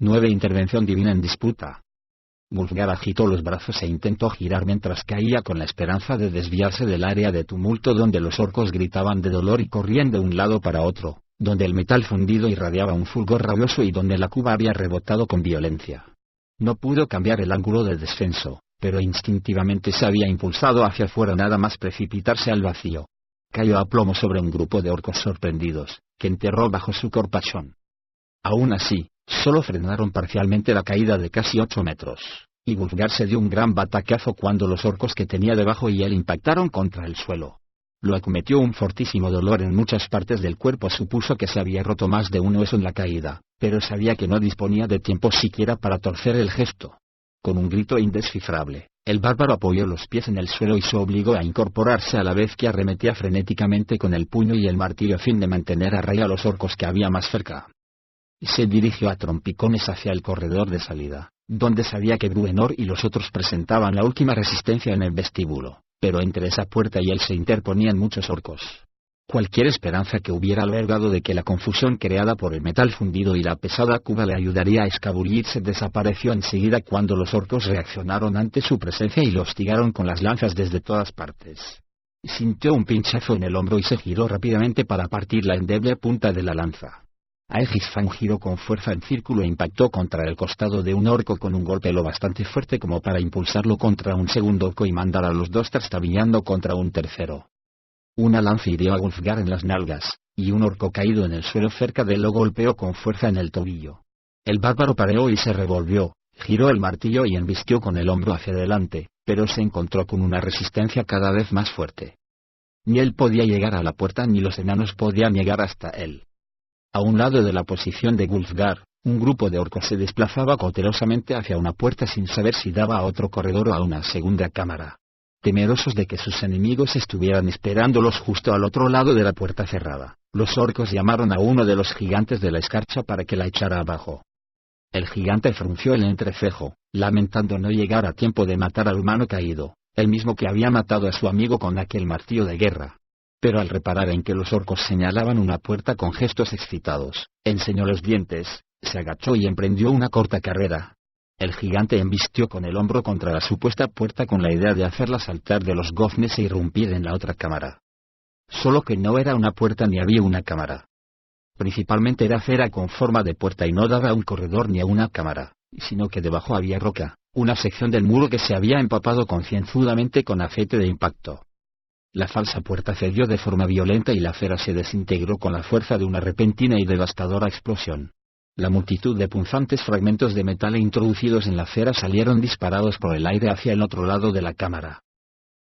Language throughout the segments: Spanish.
9. Intervención divina en disputa. Wulfgar agitó los brazos e intentó girar mientras caía con la esperanza de desviarse del área de tumulto donde los orcos gritaban de dolor y corrían de un lado para otro, donde el metal fundido irradiaba un fulgor rabioso y donde la cuba había rebotado con violencia. No pudo cambiar el ángulo de descenso, pero instintivamente se había impulsado hacia afuera nada más precipitarse al vacío. Cayó a plomo sobre un grupo de orcos sorprendidos, que enterró bajo su corpachón. Aún así, solo frenaron parcialmente la caída de casi 8 metros, y Wulfgar se dio un gran batacazo cuando los orcos que tenía debajo y él impactaron contra el suelo. Lo acometió un fortísimo dolor en muchas partes del cuerpo. Supuso que se había roto más de un hueso en la caída, pero sabía que no disponía de tiempo siquiera para torcer el gesto. Con un grito indescifrable, el bárbaro apoyó los pies en el suelo y se obligó a incorporarse a la vez que arremetía frenéticamente con el puño y el martillo a fin de mantener a raya a los orcos que había más cerca. Se dirigió a trompicones hacia el corredor de salida, donde sabía que Bruenor y los otros presentaban la última resistencia en el vestíbulo, pero entre esa puerta y él se interponían muchos orcos. Cualquier esperanza que hubiera albergado de que la confusión creada por el metal fundido y la pesada cuba le ayudaría a escabullirse desapareció enseguida cuando los orcos reaccionaron ante su presencia y lo hostigaron con las lanzas desde todas partes. Sintió un pinchazo en el hombro y se giró rápidamente para partir la endeble punta de la lanza. Aegisfang giró con fuerza en círculo e impactó contra el costado de un orco con un golpe lo bastante fuerte como para impulsarlo contra un segundo orco y mandar a los dos trastabillando contra un tercero. Una lanza hirió a Wulfgar en las nalgas, y un orco caído en el suelo cerca de él lo golpeó con fuerza en el tobillo. El bárbaro pareó y se revolvió, giró el martillo y embistió con el hombro hacia adelante, pero se encontró con una resistencia cada vez más fuerte. Ni él podía llegar a la puerta ni los enanos podían llegar hasta él. A un lado de la posición de Wulfgar, un grupo de orcos se desplazaba cautelosamente hacia una puerta sin saber si daba a otro corredor o a una segunda cámara. Temerosos de que sus enemigos estuvieran esperándolos justo al otro lado de la puerta cerrada, los orcos llamaron a uno de los gigantes de la escarcha para que la echara abajo. El gigante frunció el entrecejo, lamentando no llegar a tiempo de matar al humano caído, el mismo que había matado a su amigo con aquel martillo de guerra. Pero al reparar en que los orcos señalaban una puerta con gestos excitados, enseñó los dientes, se agachó y emprendió una corta carrera. El gigante embistió con el hombro contra la supuesta puerta con la idea de hacerla saltar de los goznes e irrumpir en la otra cámara. Solo que no era una puerta ni había una cámara. Principalmente era acera con forma de puerta y no daba a un corredor ni a una cámara, sino que debajo había roca, una sección del muro que se había empapado concienzudamente con aceite de impacto. La falsa puerta cedió de forma violenta y la acera se desintegró con la fuerza de una repentina y devastadora explosión. La multitud de punzantes fragmentos de metal introducidos en la acera salieron disparados por el aire hacia el otro lado de la cámara.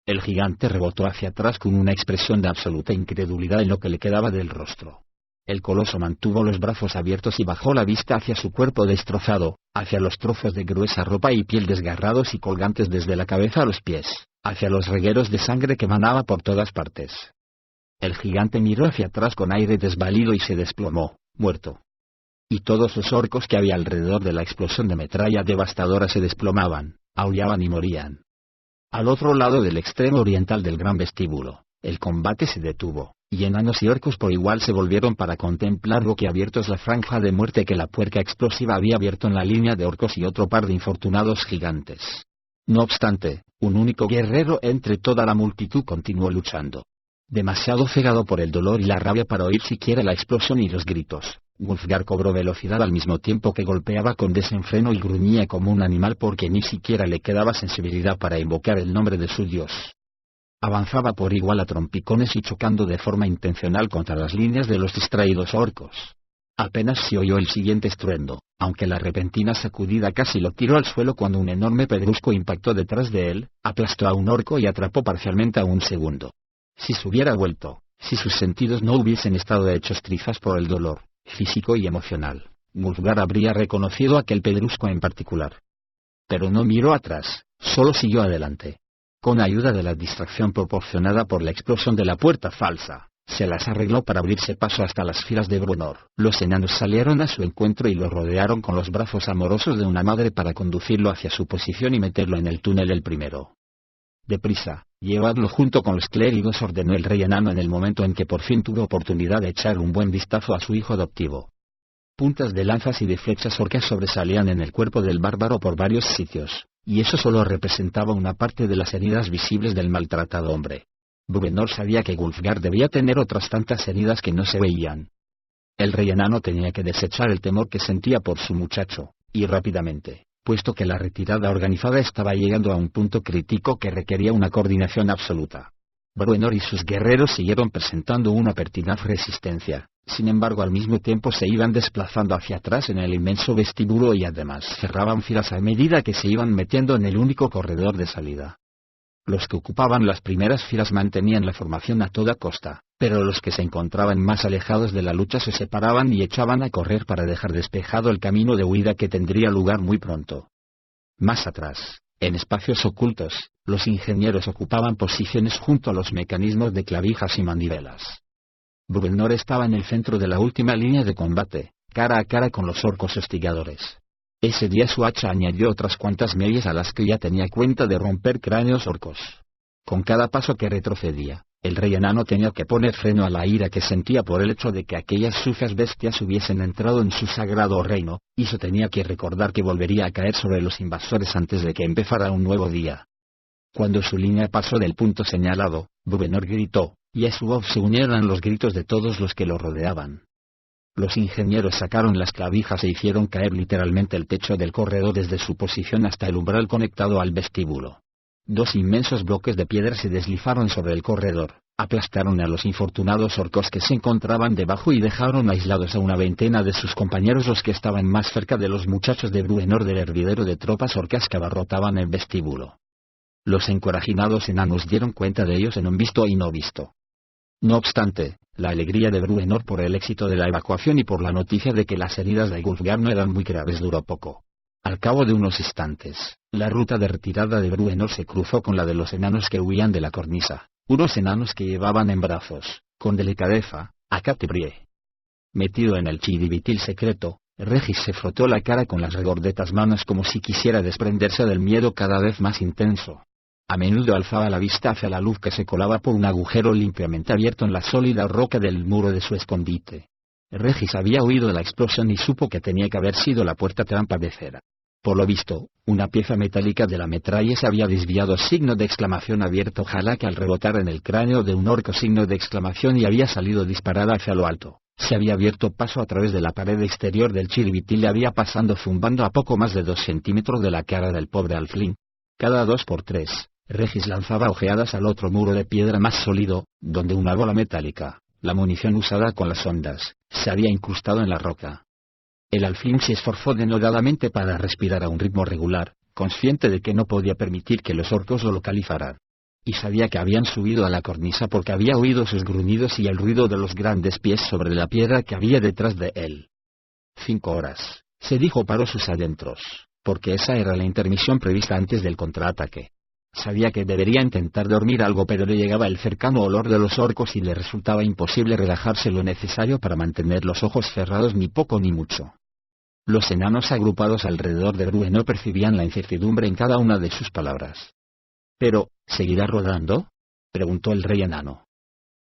El gigante rebotó hacia atrás con una expresión de absoluta incredulidad en lo que le quedaba del rostro. El coloso mantuvo los brazos abiertos y bajó la vista hacia su cuerpo destrozado, hacia los trozos de gruesa ropa y piel desgarrados y colgantes desde la cabeza a los pies, hacia los regueros de sangre que manaba por todas partes. El gigante miró hacia atrás con aire desvalido y se desplomó, muerto. Y todos los orcos que había alrededor de la explosión de metralla devastadora se desplomaban, aullaban y morían. Al otro lado del extremo oriental del gran vestíbulo, el combate se detuvo, y enanos y orcos por igual se volvieron para contemplar boquiabiertos la franja de muerte que la puerca explosiva había abierto en la línea de orcos y otro par de infortunados gigantes. No obstante, un único guerrero entre toda la multitud continuó luchando. Demasiado cegado por el dolor y la rabia para oír siquiera la explosión y los gritos, Wulfgar cobró velocidad al mismo tiempo que golpeaba con desenfreno y gruñía como un animal porque ni siquiera le quedaba sensibilidad para invocar el nombre de su dios. Avanzaba por igual a trompicones y chocando de forma intencional contra las líneas de los distraídos orcos. Apenas se oyó el siguiente estruendo, aunque la repentina sacudida casi lo tiró al suelo cuando un enorme pedrusco impactó detrás de él, aplastó a un orco y atrapó parcialmente a un segundo. Si se hubiera vuelto, si sus sentidos no hubiesen estado hechos trizas por el dolor físico y emocional, Wulfgar habría reconocido aquel pedrusco en particular. Pero no miró atrás, solo siguió adelante. Con ayuda de la distracción proporcionada por la explosión de la puerta falsa, se las arregló para abrirse paso hasta las filas de Bruenor. Los enanos salieron a su encuentro y lo rodearon con los brazos amorosos de una madre para conducirlo hacia su posición y meterlo en el túnel el primero. «Deprisa, llevadlo junto con los clérigos», ordenó el rey enano en el momento en que por fin tuvo oportunidad de echar un buen vistazo a su hijo adoptivo. Puntas de lanzas y de flechas orcas sobresalían en el cuerpo del bárbaro por varios sitios, y eso solo representaba una parte de las heridas visibles del maltratado hombre. Bruenor sabía que Wulfgar debía tener otras tantas heridas que no se veían. El rey enano tenía que desechar el temor que sentía por su muchacho, y rápidamente, puesto que la retirada organizada estaba llegando a un punto crítico que requería una coordinación absoluta. Bruenor y sus guerreros siguieron presentando una pertinaz resistencia, sin embargo al mismo tiempo se iban desplazando hacia atrás en el inmenso vestíbulo y además cerraban filas a medida que se iban metiendo en el único corredor de salida. Los que ocupaban las primeras filas mantenían la formación a toda costa, pero los que se encontraban más alejados de la lucha se separaban y echaban a correr para dejar despejado el camino de huida que tendría lugar muy pronto. Más atrás, en espacios ocultos, los ingenieros ocupaban posiciones junto a los mecanismos de clavijas y manivelas. Bruenor estaba en el centro de la última línea de combate, cara a cara con los orcos hostigadores. Ese día su hacha añadió otras cuantas medias a las que ya tenía cuenta de romper cráneos orcos. Con cada paso que retrocedía, el rey enano tenía que poner freno a la ira que sentía por el hecho de que aquellas sucias bestias hubiesen entrado en su sagrado reino, y se tenía que recordar que volvería a caer sobre los invasores antes de que empezara un nuevo día. Cuando su línea pasó del punto señalado, Bruenor gritó, y a su voz se unieron los gritos de todos los que lo rodeaban. Los ingenieros sacaron las clavijas e hicieron caer literalmente el techo del corredor desde su posición hasta el umbral conectado al vestíbulo. Dos inmensos bloques de piedra se deslizaron sobre el corredor, aplastaron a los infortunados orcos que se encontraban debajo y dejaron aislados a una veintena de sus compañeros, los que estaban más cerca de los muchachos de Bruenor del hervidero de tropas orcas que abarrotaban el vestíbulo. Los encorajinados enanos dieron cuenta de ellos en un visto y no visto. No obstante, la alegría de Bruenor por el éxito de la evacuación y por la noticia de que las heridas de Wulfgar no eran muy graves duró poco. Al cabo de unos instantes, la ruta de retirada de Bruenor se cruzó con la de los enanos que huían de la cornisa, unos enanos que llevaban en brazos, con delicadeza, a Catebrie. Metido en el chiribitil secreto, Regis se frotó la cara con las regordetas manos como si quisiera desprenderse del miedo cada vez más intenso. A menudo alzaba la vista hacia la luz que se colaba por un agujero limpiamente abierto en la sólida roca del muro de su escondite. Regis había oído la explosión y supo que tenía que haber sido la puerta trampa de cera. Por lo visto, una pieza metálica de la metralla se había desviado, signo de exclamación abierto, ojalá que al rebotar en el cráneo de un orco, signo de exclamación, y había salido disparada hacia lo alto. Se había abierto paso a través de la pared exterior del chiribitil y había pasando zumbando a poco más de 2 centímetros de la cara del pobre Alflin. Cada 2 por 3. Regis lanzaba ojeadas al otro muro de piedra más sólido, donde una bola metálica, la munición usada con las ondas, se había incrustado en la roca. El alfil se esforzó denodadamente para respirar a un ritmo regular, consciente de que no podía permitir que los orcos lo localizaran. Y sabía que habían subido a la cornisa porque había oído sus gruñidos y el ruido de los grandes pies sobre la piedra que había detrás de él. 5 horas, se dijo para sus adentros, porque esa era la intermisión prevista antes del contraataque. Sabía que debería intentar dormir algo, pero le llegaba el cercano olor de los orcos y le resultaba imposible relajarse lo necesario para mantener los ojos cerrados, ni poco ni mucho. Los enanos agrupados alrededor de Bruenor percibían la incertidumbre en cada una de sus palabras. «¿Pero, seguirá rodando?», preguntó el rey enano.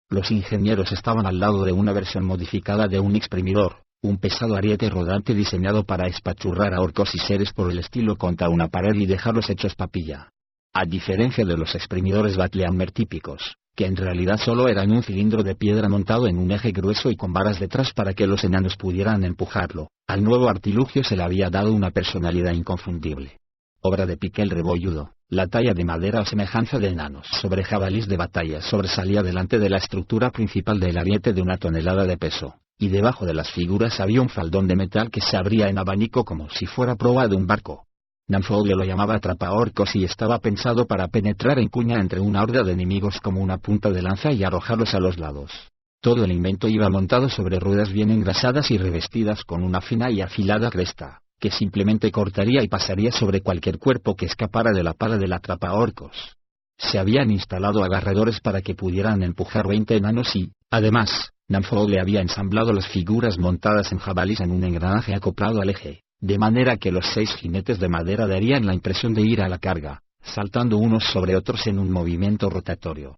Los ingenieros estaban al lado de una versión modificada de un exprimidor, un pesado ariete rodante diseñado para espachurrar a orcos y seres por el estilo contra una pared y dejarlos hechos papilla. A diferencia de los exprimidores Battlehammer típicos, que en realidad solo eran un cilindro de piedra montado en un eje grueso y con varas detrás para que los enanos pudieran empujarlo, al nuevo artilugio se le había dado una personalidad inconfundible. Obra de Piquel Rebolludo, la talla de madera o semejanza de enanos sobre jabalís de batalla sobresalía delante de la estructura principal del ariete de 1 tonelada de peso, y debajo de las figuras había un faldón de metal que se abría en abanico como si fuera proa de un barco. Nanfogle lo llamaba atrapaorcos y estaba pensado para penetrar en cuña entre una horda de enemigos como una punta de lanza y arrojarlos a los lados. Todo el invento iba montado sobre ruedas bien engrasadas y revestidas con una fina y afilada cresta, que simplemente cortaría y pasaría sobre cualquier cuerpo que escapara de la pala del atrapaorcos. Se habían instalado agarradores para que pudieran empujar 20 enanos y, además, Nanfogle había ensamblado las figuras montadas en jabalís en un engranaje acoplado al eje, de manera que los 6 jinetes de madera darían la impresión de ir a la carga, saltando unos sobre otros en un movimiento rotatorio.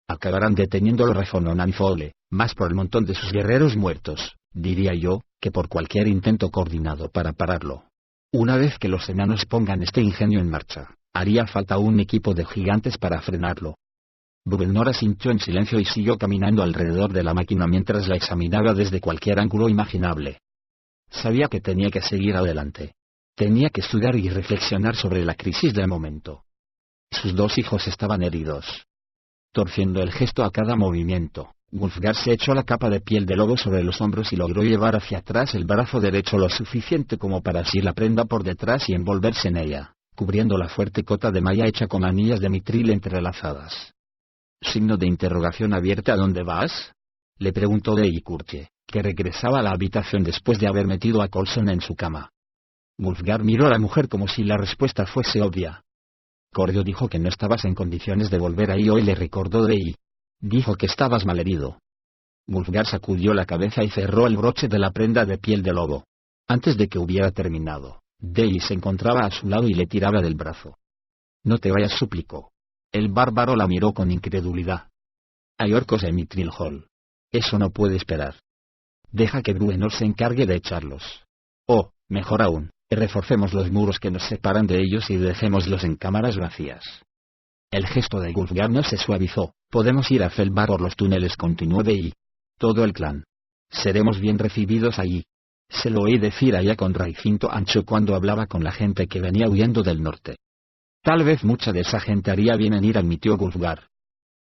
Acabarán deteniéndolo, refonó Nanfogle, más por el montón de sus guerreros muertos, diría yo, que por cualquier intento coordinado para pararlo. Una vez que los enanos pongan este ingenio en marcha, haría falta un equipo de gigantes para frenarlo. Bruenor asintió en silencio y siguió caminando alrededor de la máquina mientras la examinaba desde cualquier ángulo imaginable. Sabía que tenía que seguir adelante. Tenía que estudiar y reflexionar sobre la crisis del momento. Sus 2 hijos estaban heridos. Torciendo el gesto a cada movimiento, Wulfgar se echó la capa de piel de lobo sobre los hombros y logró llevar hacia atrás el brazo derecho lo suficiente como para asir la prenda por detrás y envolverse en ella, cubriendo la fuerte cota de malla hecha con anillas de mitril entrelazadas. Signo de interrogación abierta. ¿A dónde vas?, le preguntó Dei Curtie, que regresaba a la habitación después de haber metido a Coulson en su cama. Wulfgar miró a la mujer como si la respuesta fuese obvia. Cordio dijo que no estabas en condiciones de volver ahí hoy, le recordó Dei. Dijo que estabas malherido. Wulfgar sacudió la cabeza y cerró el broche de la prenda de piel de lobo. Antes de que hubiera terminado, Dei se encontraba a su lado y le tiraba del brazo. No te vayas, suplicó. El bárbaro la miró con incredulidad. Hay orcos en Mithril Hall. Eso no puede esperar. Deja que Bruenor se encargue de echarlos. O, mejor aún, reforcemos los muros que nos separan de ellos y dejémoslos en cámaras vacías. El gesto de Wulfgar no se suavizó. Podemos ir a Felbar por los túneles, continuó Dei. Todo el clan. Seremos bien recibidos allí. Se lo oí decir allá con Raicinto Ancho cuando hablaba con la gente que venía huyendo del norte. Tal vez mucha de esa gente haría bien en ir, admitió Wulfgar.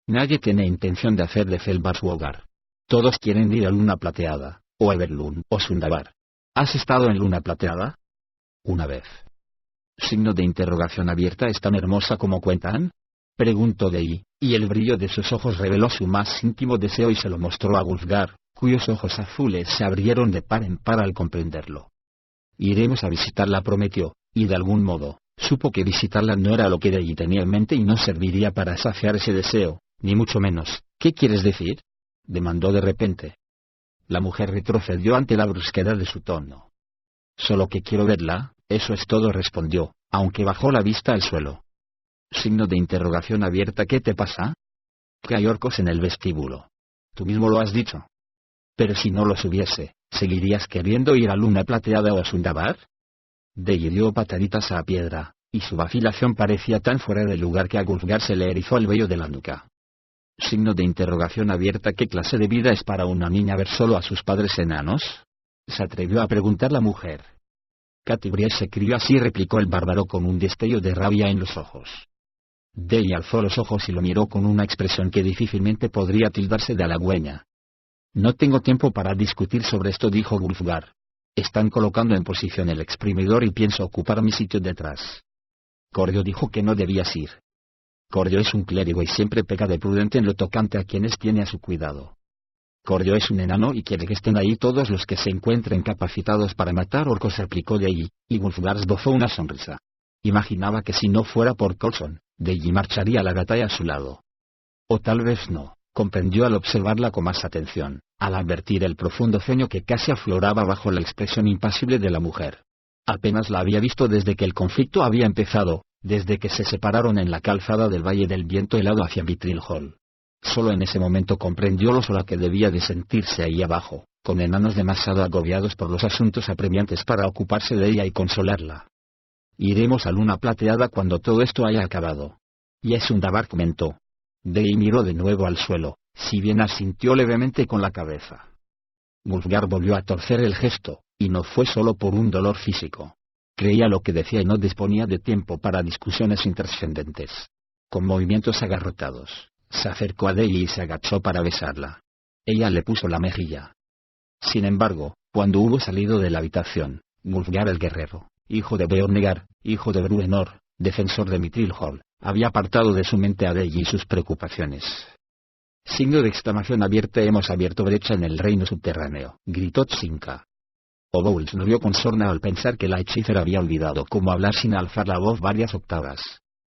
Nadie tiene intención de hacer de Felbar su hogar. Todos quieren ir a Luna Plateada, o Everlund, o Sundabar. ¿Has estado en Luna Plateada? Una vez. Signo de interrogación abierta. ¿Es tan hermosa como cuentan?, preguntó Dei, y el brillo de sus ojos reveló su más íntimo deseo y se lo mostró a Wulfgar, cuyos ojos azules se abrieron de par en par al comprenderlo. Iremos a visitarla, prometió, y de algún modo, supo que visitarla no era lo que Dei tenía en mente y no serviría para saciar ese deseo, ni mucho menos. ¿Qué quieres decir?, demandó de repente. La mujer retrocedió ante la brusquedad de su tono. Solo que quiero verla, eso es todo, respondió, aunque bajó la vista al suelo. Signo de interrogación abierta. ¿Qué te pasa? Que hay orcos en el vestíbulo. Tú mismo lo has dicho. Pero si no los hubiese, ¿seguirías queriendo ir a Luna Plateada o a Sundabar? Dei dio pataditas a la piedra, y su vacilación parecía tan fuera de lugar que a Wulfgar se le erizó el vello de la nuca. Signo de interrogación abierta. ¿Qué clase de vida es para una niña ver solo a sus padres enanos?, se atrevió a preguntar la mujer. Catibries se crió así, replicó el bárbaro con un destello de rabia en los ojos. Dei alzó los ojos y lo miró con una expresión que difícilmente podría tildarse de halagüeña. No tengo tiempo para discutir sobre esto, dijo Wulfgar. Están colocando en posición el exprimidor y pienso ocupar mi sitio detrás. Cordio dijo que no debías ir. Cordio es un clérigo y siempre peca de prudente en lo tocante a quienes tiene a su cuidado. Cordio es un enano y quiere que estén ahí todos los que se encuentren capacitados para matar orcos, replicó Dei, y Wulfgar esbozó una sonrisa. Imaginaba que si no fuera por Coulson, Dei marcharía a la batalla a su lado. O tal vez no, comprendió al observarla con más atención, al advertir el profundo ceño que casi afloraba bajo la expresión impasible de la mujer. Apenas la había visto desde que el conflicto había empezado, desde que se separaron en la calzada del Valle del Viento Helado hacia Mithril Hall. Solo en ese momento comprendió lo sola que debía de sentirse ahí abajo, con enanos demasiado agobiados por los asuntos apremiantes para ocuparse de ella y consolarla. Iremos a Luna Plateada cuando todo esto haya acabado. Y a Sundabar, comentó. Dei miró de nuevo al suelo, si bien asintió levemente con la cabeza. Wulfgar volvió a torcer el gesto, y no fue solo por un dolor físico. Creía lo que decía y no disponía de tiempo para discusiones intrascendentes. Con movimientos agarrotados, se acercó a Dei y se agachó para besarla. Ella le puso la mejilla. Sin embargo, cuando hubo salido de la habitación, Wulfgar el guerrero, hijo de Beornegar, hijo de Bruenor, defensor de Mithril Hall, había apartado de su mente a Dei y sus preocupaciones. Signo de exclamación abierta. Hemos abierto brecha en el reino subterráneo, gritó Tsinka. Obouls no vio con sorna al pensar que la hechicera había olvidado cómo hablar sin alzar la voz varias octavas.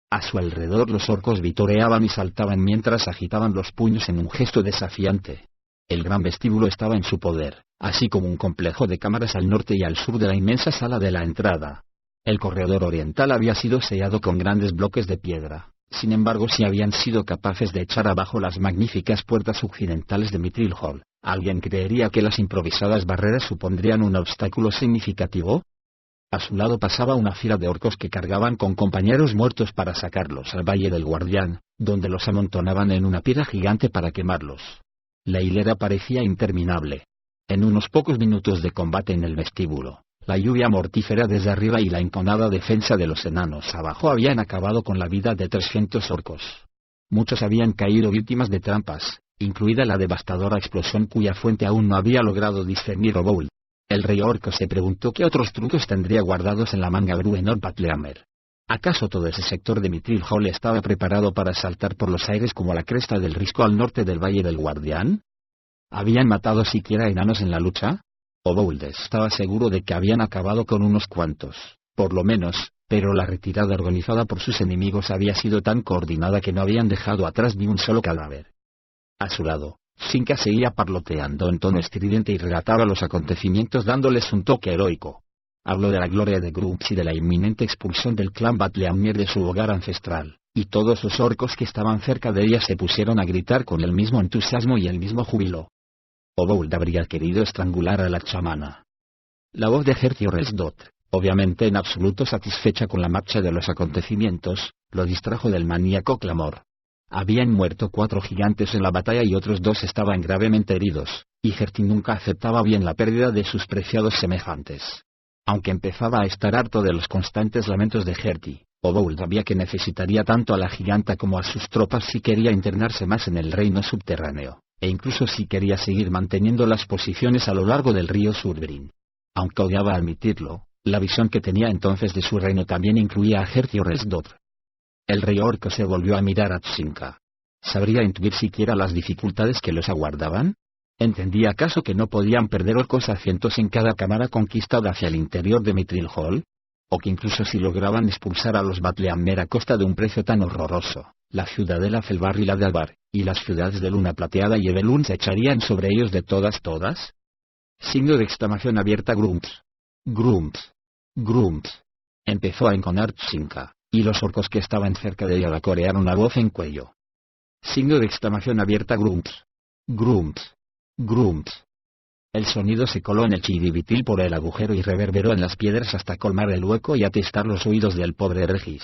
A su alrededor los orcos vitoreaban y saltaban mientras agitaban los puños en un gesto desafiante. El gran vestíbulo estaba en su poder, así como un complejo de cámaras al norte y al sur de la inmensa sala de la entrada. El corredor oriental había sido sellado con grandes bloques de piedra, Sin embargo, si habían sido capaces de echar abajo las magníficas puertas occidentales de Mithril Hall, ¿alguien creería que las improvisadas barreras supondrían un obstáculo significativo? A su lado pasaba una fila de orcos que cargaban con compañeros muertos para sacarlos al Valle del Guardián, donde los amontonaban en una pira gigante para quemarlos. La hilera parecía interminable. En unos pocos minutos de combate en el vestíbulo, la lluvia mortífera desde arriba y la enconada defensa de los enanos abajo habían acabado con la vida de 300 orcos. Muchos habían caído víctimas de trampas, incluida la devastadora explosión cuya fuente aún no había logrado discernir Obould. El rey orco se preguntó qué otros trucos tendría guardados en la manga Bruenor Battlehammer. ¿Acaso todo ese sector de Mithril Hall estaba preparado para saltar por los aires como la cresta del risco al norte del Valle del Guardián? ¿Habían matado siquiera enanos en la lucha? Obould estaba seguro de que habían acabado con unos cuantos, por lo menos, pero la retirada organizada por sus enemigos había sido tan coordinada que no habían dejado atrás ni un solo cadáver. A su lado, Sinka seguía parloteando en tono estridente y relataba los acontecimientos dándoles un toque heroico. Habló de la gloria de Grumps y de la inminente expulsión del clan Battlehammer de su hogar ancestral, y todos los orcos que estaban cerca de ella se pusieron a gritar con el mismo entusiasmo y el mismo júbilo. Obould habría querido estrangular a la chamana. La voz de Hertioresdot, obviamente en absoluto satisfecha con la marcha de los acontecimientos, lo distrajo del maníaco clamor. Habían muerto 4 gigantes en la batalla y otros 2 estaban gravemente heridos, y Herti nunca aceptaba bien la pérdida de sus preciados semejantes. Aunque empezaba a estar harto de los constantes lamentos de Herti, Obould sabía que necesitaría tanto a la giganta como a sus tropas si quería internarse más en el reino subterráneo, e incluso si quería seguir manteniendo las posiciones a lo largo del río Surbrin. Aunque odiaba admitirlo, la visión que tenía entonces de su reino también incluía a Hertioresdot. El rey orco se volvió a mirar a Tsinka. ¿Sabría intuir siquiera las dificultades que los aguardaban? ¿Entendía acaso que no podían perder orcos a cientos en cada cámara conquistada hacia el interior de Mithril Hall? ¿O que incluso si lograban expulsar a los Battlehammer a costa de un precio tan horroroso, la ciudadela Felbar y la de Alvar, y las ciudades de Luna Plateada y Evelyn se echarían sobre ellos de todas? Signo de exclamación abierta. Grumps. Grumps. Grumps. Empezó a enconar Tsinka, y los orcos que estaban cerca de ella la corearon a voz en cuello. Signo de exclamación abierta. Grumps. Grumps. Grumps. El sonido se coló en el chiribitil por el agujero y reverberó en las piedras hasta colmar el hueco y atestar los oídos del pobre Regis.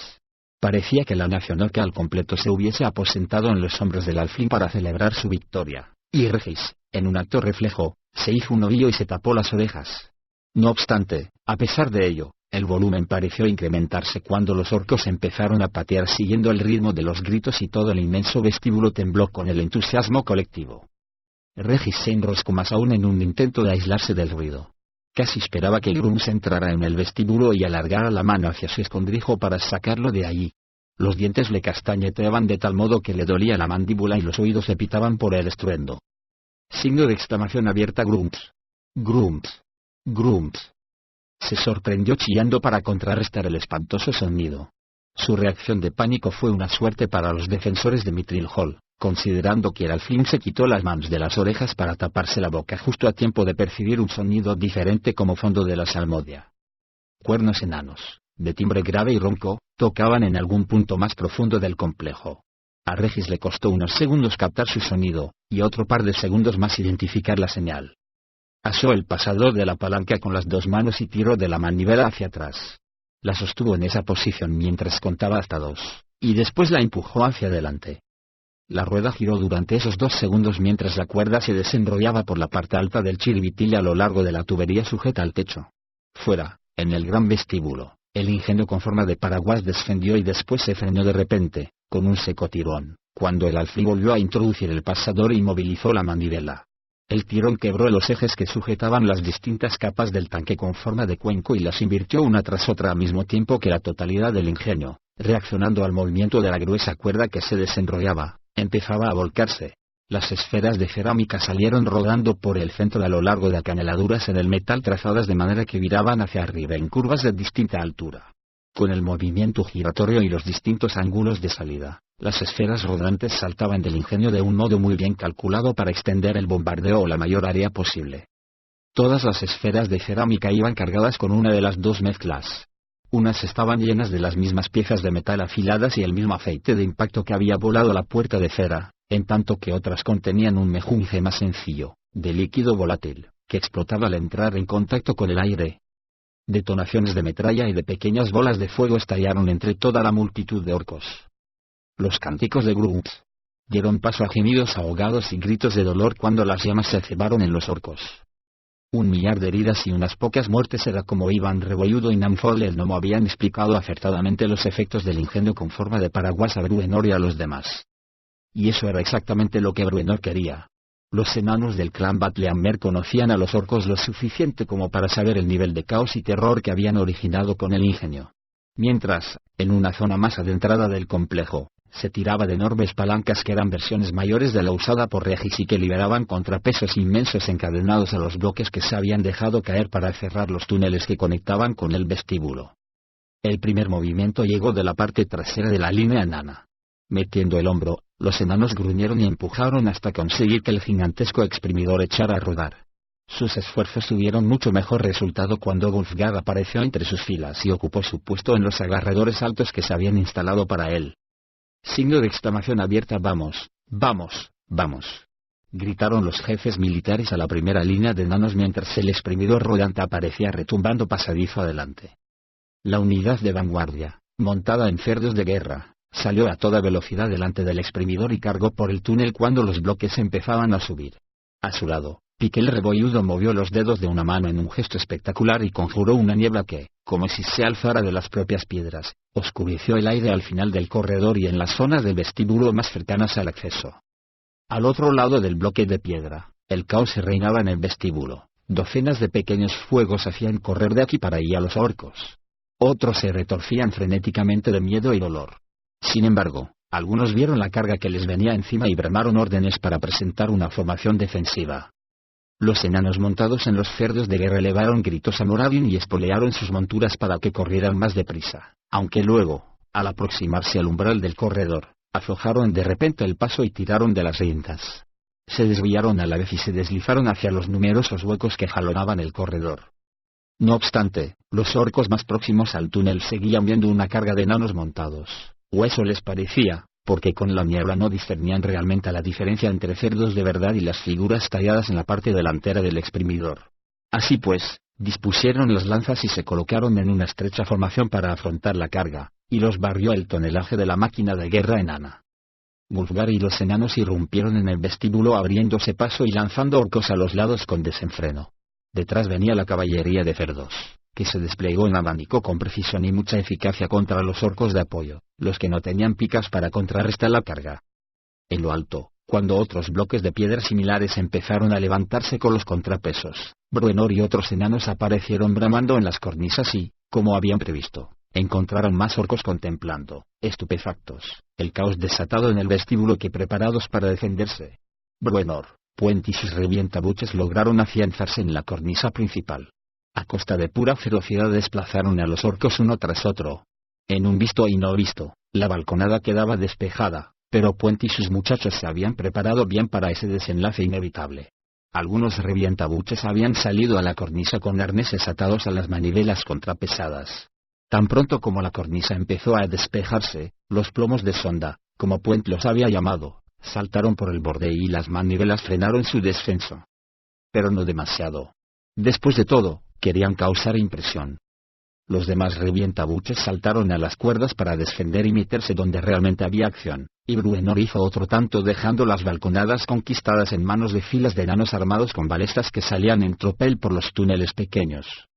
Parecía que la nación orca al completo se hubiese aposentado en los hombros del alfil para celebrar su victoria, y Regis, en un acto reflejo, se hizo un ovillo y se tapó las orejas. No obstante, a pesar de ello, el volumen pareció incrementarse cuando los orcos empezaron a patear siguiendo el ritmo de los gritos y todo el inmenso vestíbulo tembló con el entusiasmo colectivo. Regis se enroscó más aún en un intento de aislarse del ruido. Casi esperaba que Grumps entrara en el vestíbulo y alargara la mano hacia su escondrijo para sacarlo de allí. Los dientes le castañeteaban de tal modo que le dolía la mandíbula y los oídos le pitaban por el estruendo. Signo de exclamación abierta. Grumps. Grumps. Grumps. Se sorprendió chillando para contrarrestar el espantoso sonido. Su reacción de pánico fue una suerte para los defensores de Mithril Hall, considerando que el alfil se quitó las manos de las orejas para taparse la boca justo a tiempo de percibir un sonido diferente como fondo de la salmodia. Cuernos enanos, de timbre grave y ronco, tocaban en algún punto más profundo del complejo. A Regis le costó unos segundos captar su sonido, y otro par de segundos más identificar la señal. Asó el pasador de la palanca con las 2 manos y tiró de la manivela hacia atrás. La sostuvo en esa posición mientras contaba hasta 2, y después la empujó hacia adelante. La rueda giró durante esos 2 segundos mientras la cuerda se desenrollaba por la parte alta del chiribitil a lo largo de la tubería sujeta al techo. Fuera, en el gran vestíbulo, el ingenio con forma de paraguas descendió y después se frenó de repente, con un seco tirón, cuando el alfil volvió a introducir el pasador y movilizó la manivela. El tirón quebró los ejes que sujetaban las distintas capas del tanque con forma de cuenco y las invirtió una tras otra al mismo tiempo que la totalidad del ingenio, reaccionando al movimiento de la gruesa cuerda que se desenrollaba, empezaba a volcarse. Las esferas de cerámica salieron rodando por el centro a lo largo de acaneladuras en el metal trazadas de manera que viraban hacia arriba en curvas de distinta altura. Con el movimiento giratorio y los distintos ángulos de salida, las esferas rodantes saltaban del ingenio de un modo muy bien calculado para extender el bombardeo a la mayor área posible. Todas las esferas de cerámica iban cargadas con una de las 2 mezclas. Unas estaban llenas de las mismas piezas de metal afiladas y el mismo aceite de impacto que había volado la puerta de cera, en tanto que otras contenían un mejunje más sencillo, de líquido volátil, que explotaba al entrar en contacto con el aire. Detonaciones de metralla y de pequeñas bolas de fuego estallaron entre toda la multitud de orcos. Los cánticos de grunts dieron paso a gemidos ahogados y gritos de dolor cuando las llamas se cebaron en los orcos. 1.000.000 de heridas y unas pocas muertes era como Iván Rebolludo y Namfol el Gnomo habían explicado acertadamente los efectos del ingenio con forma de paraguas a Bruenor y a los demás. Y eso era exactamente lo que Bruenor quería. Los enanos del clan Batleamer conocían a los orcos lo suficiente como para saber el nivel de caos y terror que habían originado con el ingenio. Mientras, en una zona más adentrada del complejo, se tiraba de enormes palancas que eran versiones mayores de la usada por Regis y que liberaban contrapesos inmensos encadenados a los bloques que se habían dejado caer para cerrar los túneles que conectaban con el vestíbulo. El primer movimiento llegó de la parte trasera de la línea enana. Metiendo el hombro, los enanos gruñeron y empujaron hasta conseguir que el gigantesco exprimidor echara a rodar. Sus esfuerzos tuvieron mucho mejor resultado cuando Wulfgar apareció entre sus filas y ocupó su puesto en los agarradores altos que se habían instalado para él. Signo de exclamación abierta. Vamos, vamos, vamos. Gritaron los jefes militares a la primera línea de enanos mientras el exprimidor rodante aparecía retumbando pasadizo adelante. La unidad de vanguardia, montada en cerdos de guerra, salió a toda velocidad delante del exprimidor y cargó por el túnel cuando los bloques empezaban a subir. A su lado, Pique el Rebolludo movió los dedos de una mano en un gesto espectacular y conjuró una niebla que, como si se alzara de las propias piedras, oscureció el aire al final del corredor y en las zonas del vestíbulo más cercanas al acceso. Al otro lado del bloque de piedra, el caos se reinaba en el vestíbulo. Docenas de pequeños fuegos hacían correr de aquí para allá a los orcos. Otros se retorcían frenéticamente de miedo y dolor. Sin embargo, algunos vieron la carga que les venía encima y bramaron órdenes para presentar una formación defensiva. Los enanos montados en los cerdos de guerra elevaron gritos a Moradin y espolearon sus monturas para que corrieran más deprisa, aunque luego, al aproximarse al umbral del corredor, aflojaron de repente el paso y tiraron de las riendas. Se desviaron a la vez y se deslizaron hacia los numerosos huecos que jalonaban el corredor. No obstante, los orcos más próximos al túnel seguían viendo una carga de enanos montados, o eso les parecía, porque con la niebla no discernían realmente la diferencia entre cerdos de verdad y las figuras talladas en la parte delantera del exprimidor. Así pues, dispusieron las lanzas y se colocaron en una estrecha formación para afrontar la carga, y los barrió el tonelaje de la máquina de guerra enana. Wulfgar y los enanos irrumpieron en el vestíbulo abriéndose paso y lanzando orcos a los lados con desenfreno. Detrás venía la caballería de cerdos, que se desplegó en abanico con precisión y mucha eficacia contra los orcos de apoyo, los que no tenían picas para contrarrestar la carga. En lo alto, cuando otros bloques de piedra similares empezaron a levantarse con los contrapesos, Bruenor y otros enanos aparecieron bramando en las cornisas y, como habían previsto, encontraron más orcos contemplando, estupefactos, el caos desatado en el vestíbulo que preparados para defenderse. Bruenor, Puente y sus revientabuches lograron afianzarse en la cornisa principal. A costa de pura ferocidad desplazaron a los orcos uno tras otro. En un visto y no visto, la balconada quedaba despejada, pero Puente y sus muchachos se habían preparado bien para ese desenlace inevitable. Algunos revientabuches habían salido a la cornisa con arneses atados a las manivelas contrapesadas. Tan pronto como la cornisa empezó a despejarse, los plomos de sonda, como Puente los había llamado, saltaron por el borde y las manivelas frenaron su descenso. Pero no demasiado. Después de todo, querían causar impresión. Los demás revientabuches saltaron a las cuerdas para defender y meterse donde realmente había acción, y Bruenor hizo otro tanto dejando las balconadas conquistadas en manos de filas de enanos armados con balestas que salían en tropel por los túneles pequeños.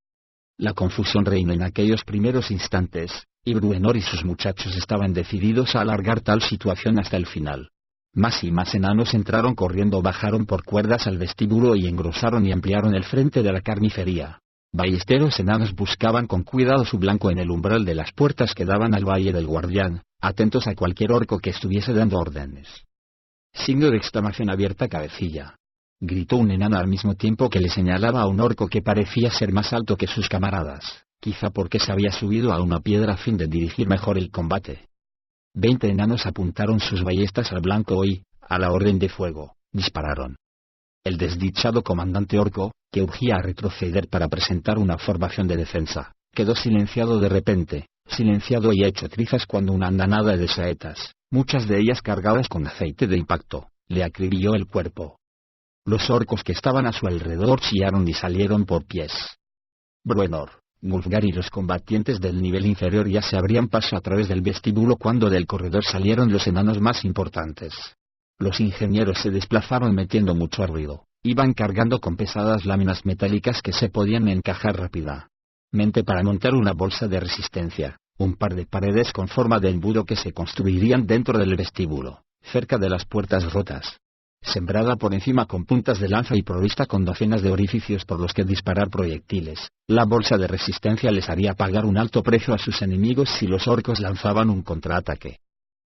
La confusión reinó en aquellos primeros instantes, y Bruenor y sus muchachos estaban decididos a alargar tal situación hasta el final. Más y más enanos entraron corriendo, bajaron por cuerdas al vestíbulo y engrosaron y ampliaron el frente de la carnicería. Ballesteros enanos buscaban con cuidado su blanco en el umbral de las puertas que daban al Valle del Guardián, atentos a cualquier orco que estuviese dando órdenes. Signo de exclamación abierta. Cabecilla. Gritó un enano al mismo tiempo que le señalaba a un orco que parecía ser más alto que sus camaradas, quizá porque se había subido a una piedra a fin de dirigir mejor el combate. 20 enanos apuntaron sus ballestas al blanco y, a la orden de fuego, dispararon. El desdichado comandante orco, que urgía a retroceder para presentar una formación de defensa, Quedó silenciado de repente, silenciado y hecho trizas cuando una andanada de saetas, muchas de ellas cargadas con aceite de impacto, le acribilló el cuerpo. Los orcos que estaban a su alrededor chillaron y salieron por pies. Bruenor, Wulfgar y los combatientes del nivel inferior ya se abrían paso a través del vestíbulo cuando del corredor salieron los enanos más importantes. Los ingenieros se desplazaron metiendo mucho ruido, iban cargando con pesadas láminas metálicas que se podían encajar rápidamente para montar una bolsa de resistencia, un par de paredes con forma de embudo que se construirían dentro del vestíbulo, cerca de las puertas rotas. Sembrada por encima con puntas de lanza y provista con docenas de orificios por los que disparar proyectiles, la bolsa de resistencia les haría pagar un alto precio a sus enemigos si los orcos lanzaban un contraataque.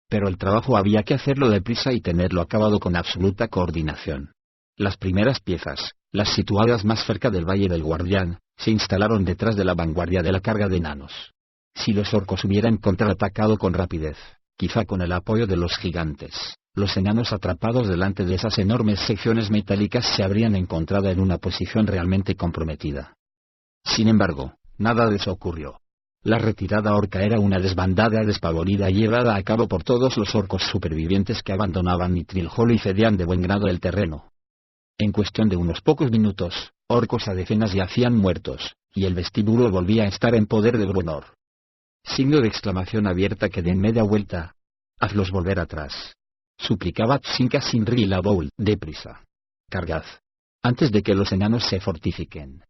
Pero el trabajo había que hacerlo deprisa y tenerlo acabado con absoluta coordinación. Las primeras piezas, las situadas más cerca del Valle del Guardián, se instalaron detrás de la vanguardia de la carga de enanos. Si los orcos hubieran contraatacado con rapidez, quizá con el apoyo de los gigantes, los enanos atrapados delante de esas enormes secciones metálicas se habrían encontrado en una posición realmente comprometida. Sin embargo, nada de eso ocurrió. La retirada orca era una desbandada despavorida llevada a cabo por todos los orcos supervivientes que abandonaban Mithril Hall y cedían de buen grado el terreno. En cuestión de unos pocos minutos, orcos a decenas yacían muertos, y el vestíbulo volvía a estar en poder de Bruenor. Signo de exclamación abierta que den media vuelta. Hazlos volver atrás. Suplicaba Tsinka Sinri y la Bowl. Deprisa. Cargad. Antes de que los enanos se fortifiquen.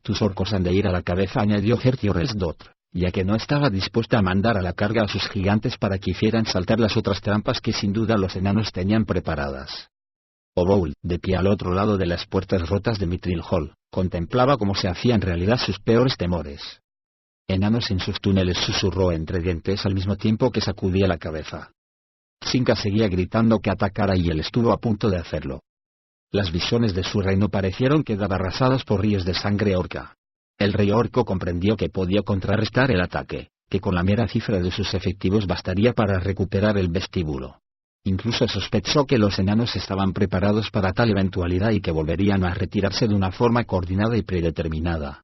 Tus orcos han de ir a la cabeza, añadió Hertiorelsdotr, ya que no estaba dispuesta a mandar a la carga a sus gigantes para que hicieran saltar las otras trampas que sin duda los enanos tenían preparadas. Oboul, de pie al otro lado de las puertas rotas de Mithril Hall, contemplaba cómo se hacían realidad sus peores temores. Enanos en sus túneles, susurró entre dientes al mismo tiempo que sacudía la cabeza. Tsinka seguía gritando que atacara y él estuvo a punto de hacerlo. Las visiones de su reino parecieron quedar arrasadas por ríos de sangre orca. El rey orco comprendió que podía contrarrestar el ataque, que con la mera cifra de sus efectivos bastaría para recuperar el vestíbulo. Incluso sospechó que los enanos estaban preparados para tal eventualidad y que volverían a retirarse de una forma coordinada y predeterminada.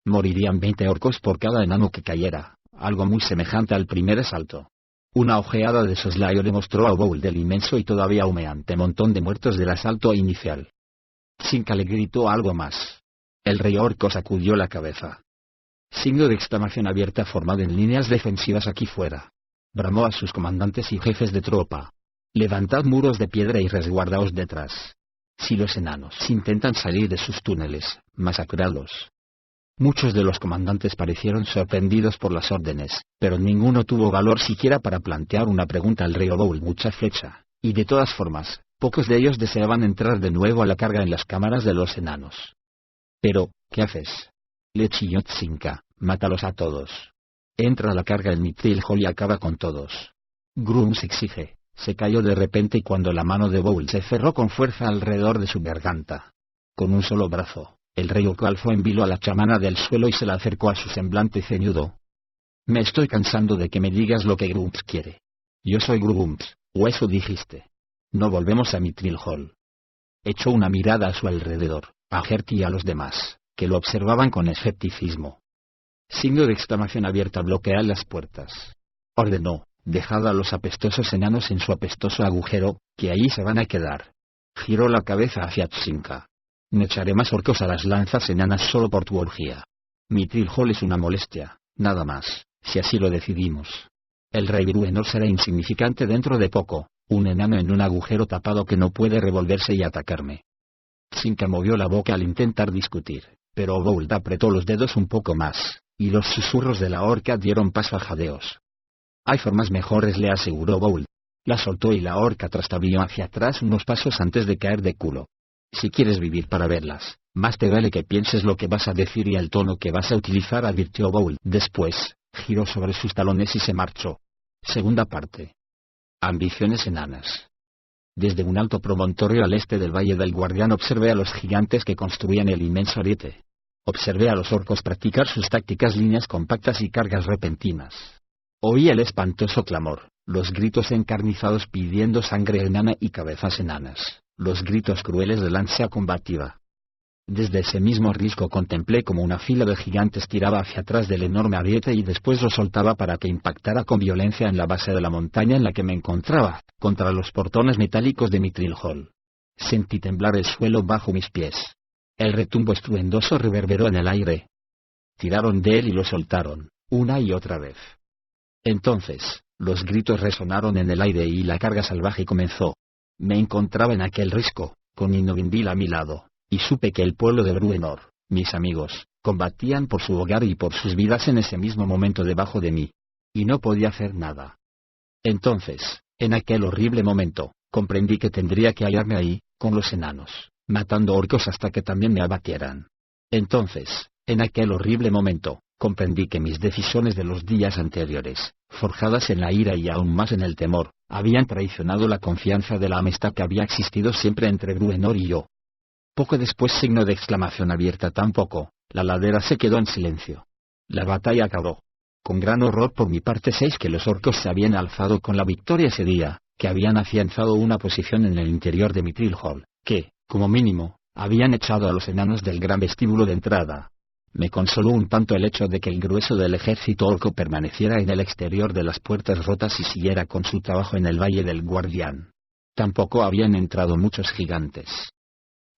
Morirían 20 orcos por cada enano que cayera, algo muy semejante al primer asalto. Una ojeada de soslayo le mostró a Oboul del inmenso y todavía humeante montón de muertos del asalto inicial. Tsinka le gritó algo más. El rey orco sacudió la cabeza. Signo de exclamación abierta formado en líneas defensivas aquí fuera. Bramó a sus comandantes y jefes de tropa. Levantad muros de piedra y resguardaos detrás. Si los enanos intentan salir de sus túneles, masacradlos. Muchos de los comandantes parecieron sorprendidos por las órdenes, pero ninguno tuvo valor siquiera para plantear una pregunta al rey Oboul mucha flecha, y de todas formas, pocos de ellos deseaban entrar de nuevo a la carga en las cámaras de los enanos. Pero, ¿qué haces? Le chilló Tsinka, mátalos a todos. Entra a la carga en Mithril Hall y acaba con todos. Grums exige. Se cayó de repente y cuando la mano de Oboul se cerró con fuerza alrededor de su garganta. Con un solo brazo, el rey orco alzó en vilo a la chamana del suelo y se la acercó a su semblante ceñudo. Me estoy cansando de que me digas lo que Grumps quiere. Yo soy Grumps, o eso dijiste. No volvemos a Mithril Hall. Echó una mirada a su alrededor, a Herti y a los demás, que lo observaban con escepticismo. Signo de exclamación abierta bloquea las puertas. Ordenó, dejad a los apestosos enanos en su apestoso agujero, que allí se van a quedar. Giró la cabeza hacia Tsinka. No echaré más orcos a las lanzas enanas solo por tu orgía. Mithril Hall es una molestia, nada más, si así lo decidimos. El rey Bruenor será insignificante dentro de poco, un enano en un agujero tapado que no puede revolverse y atacarme. Tsinka movió la boca al intentar discutir, pero Oboul apretó los dedos un poco más, y los susurros de la orca dieron paso a jadeos. Hay formas mejores, le aseguró Oboul. La soltó y la orca trastabilló hacia atrás unos pasos antes de caer de culo. Si quieres vivir para verlas, más te vale que pienses lo que vas a decir y el tono que vas a utilizar, advirtió Oboul. Después, giró sobre sus talones y se marchó. Segunda parte. Ambiciones enanas. Desde un alto promontorio al este del Valle del Guardián observé a los gigantes que construían el inmenso ariete. Observé a los orcos practicar sus tácticas, líneas compactas y cargas repentinas. Oí el espantoso clamor, los gritos encarnizados pidiendo sangre enana y cabezas enanas, los gritos crueles de la ansia combativa. Desde ese mismo risco contemplé como una fila de gigantes tiraba hacia atrás del enorme ariete y después lo soltaba para que impactara con violencia en la base de la montaña en la que me encontraba, contra los portones metálicos de Mithril Hall. Sentí temblar el suelo bajo mis pies. El retumbo estruendoso reverberó en el aire. Tiraron de él y lo soltaron, una y otra vez. Entonces, los gritos resonaron en el aire y la carga salvaje comenzó. Me encontraba en aquel risco, con Innovindil a mi lado, y supe que el pueblo de Bruenor, mis amigos, combatían por su hogar y por sus vidas en ese mismo momento debajo de mí. Y no podía hacer nada. Entonces, en aquel horrible momento, comprendí que tendría que hallarme ahí, con los enanos, matando orcos hasta que también me abatieran. Entonces, en aquel horrible momento, comprendí que mis decisiones de los días anteriores, forjadas en la ira y aún más en el temor, habían traicionado la confianza de la amistad que había existido siempre entre Bruenor y yo. Poco después, signo de exclamación abierta tampoco, la ladera se quedó en silencio. La batalla acabó. Con gran horror por mi parte sé que los orcos se habían alzado con la victoria ese día, que habían afianzado una posición en el interior de Mithril Hall, que, como mínimo, habían echado a los enanos del gran vestíbulo de entrada. Me consoló un tanto el hecho de que el grueso del ejército orco permaneciera en el exterior de las puertas rotas y siguiera con su trabajo en el Valle del Guardián. Tampoco habían entrado muchos gigantes.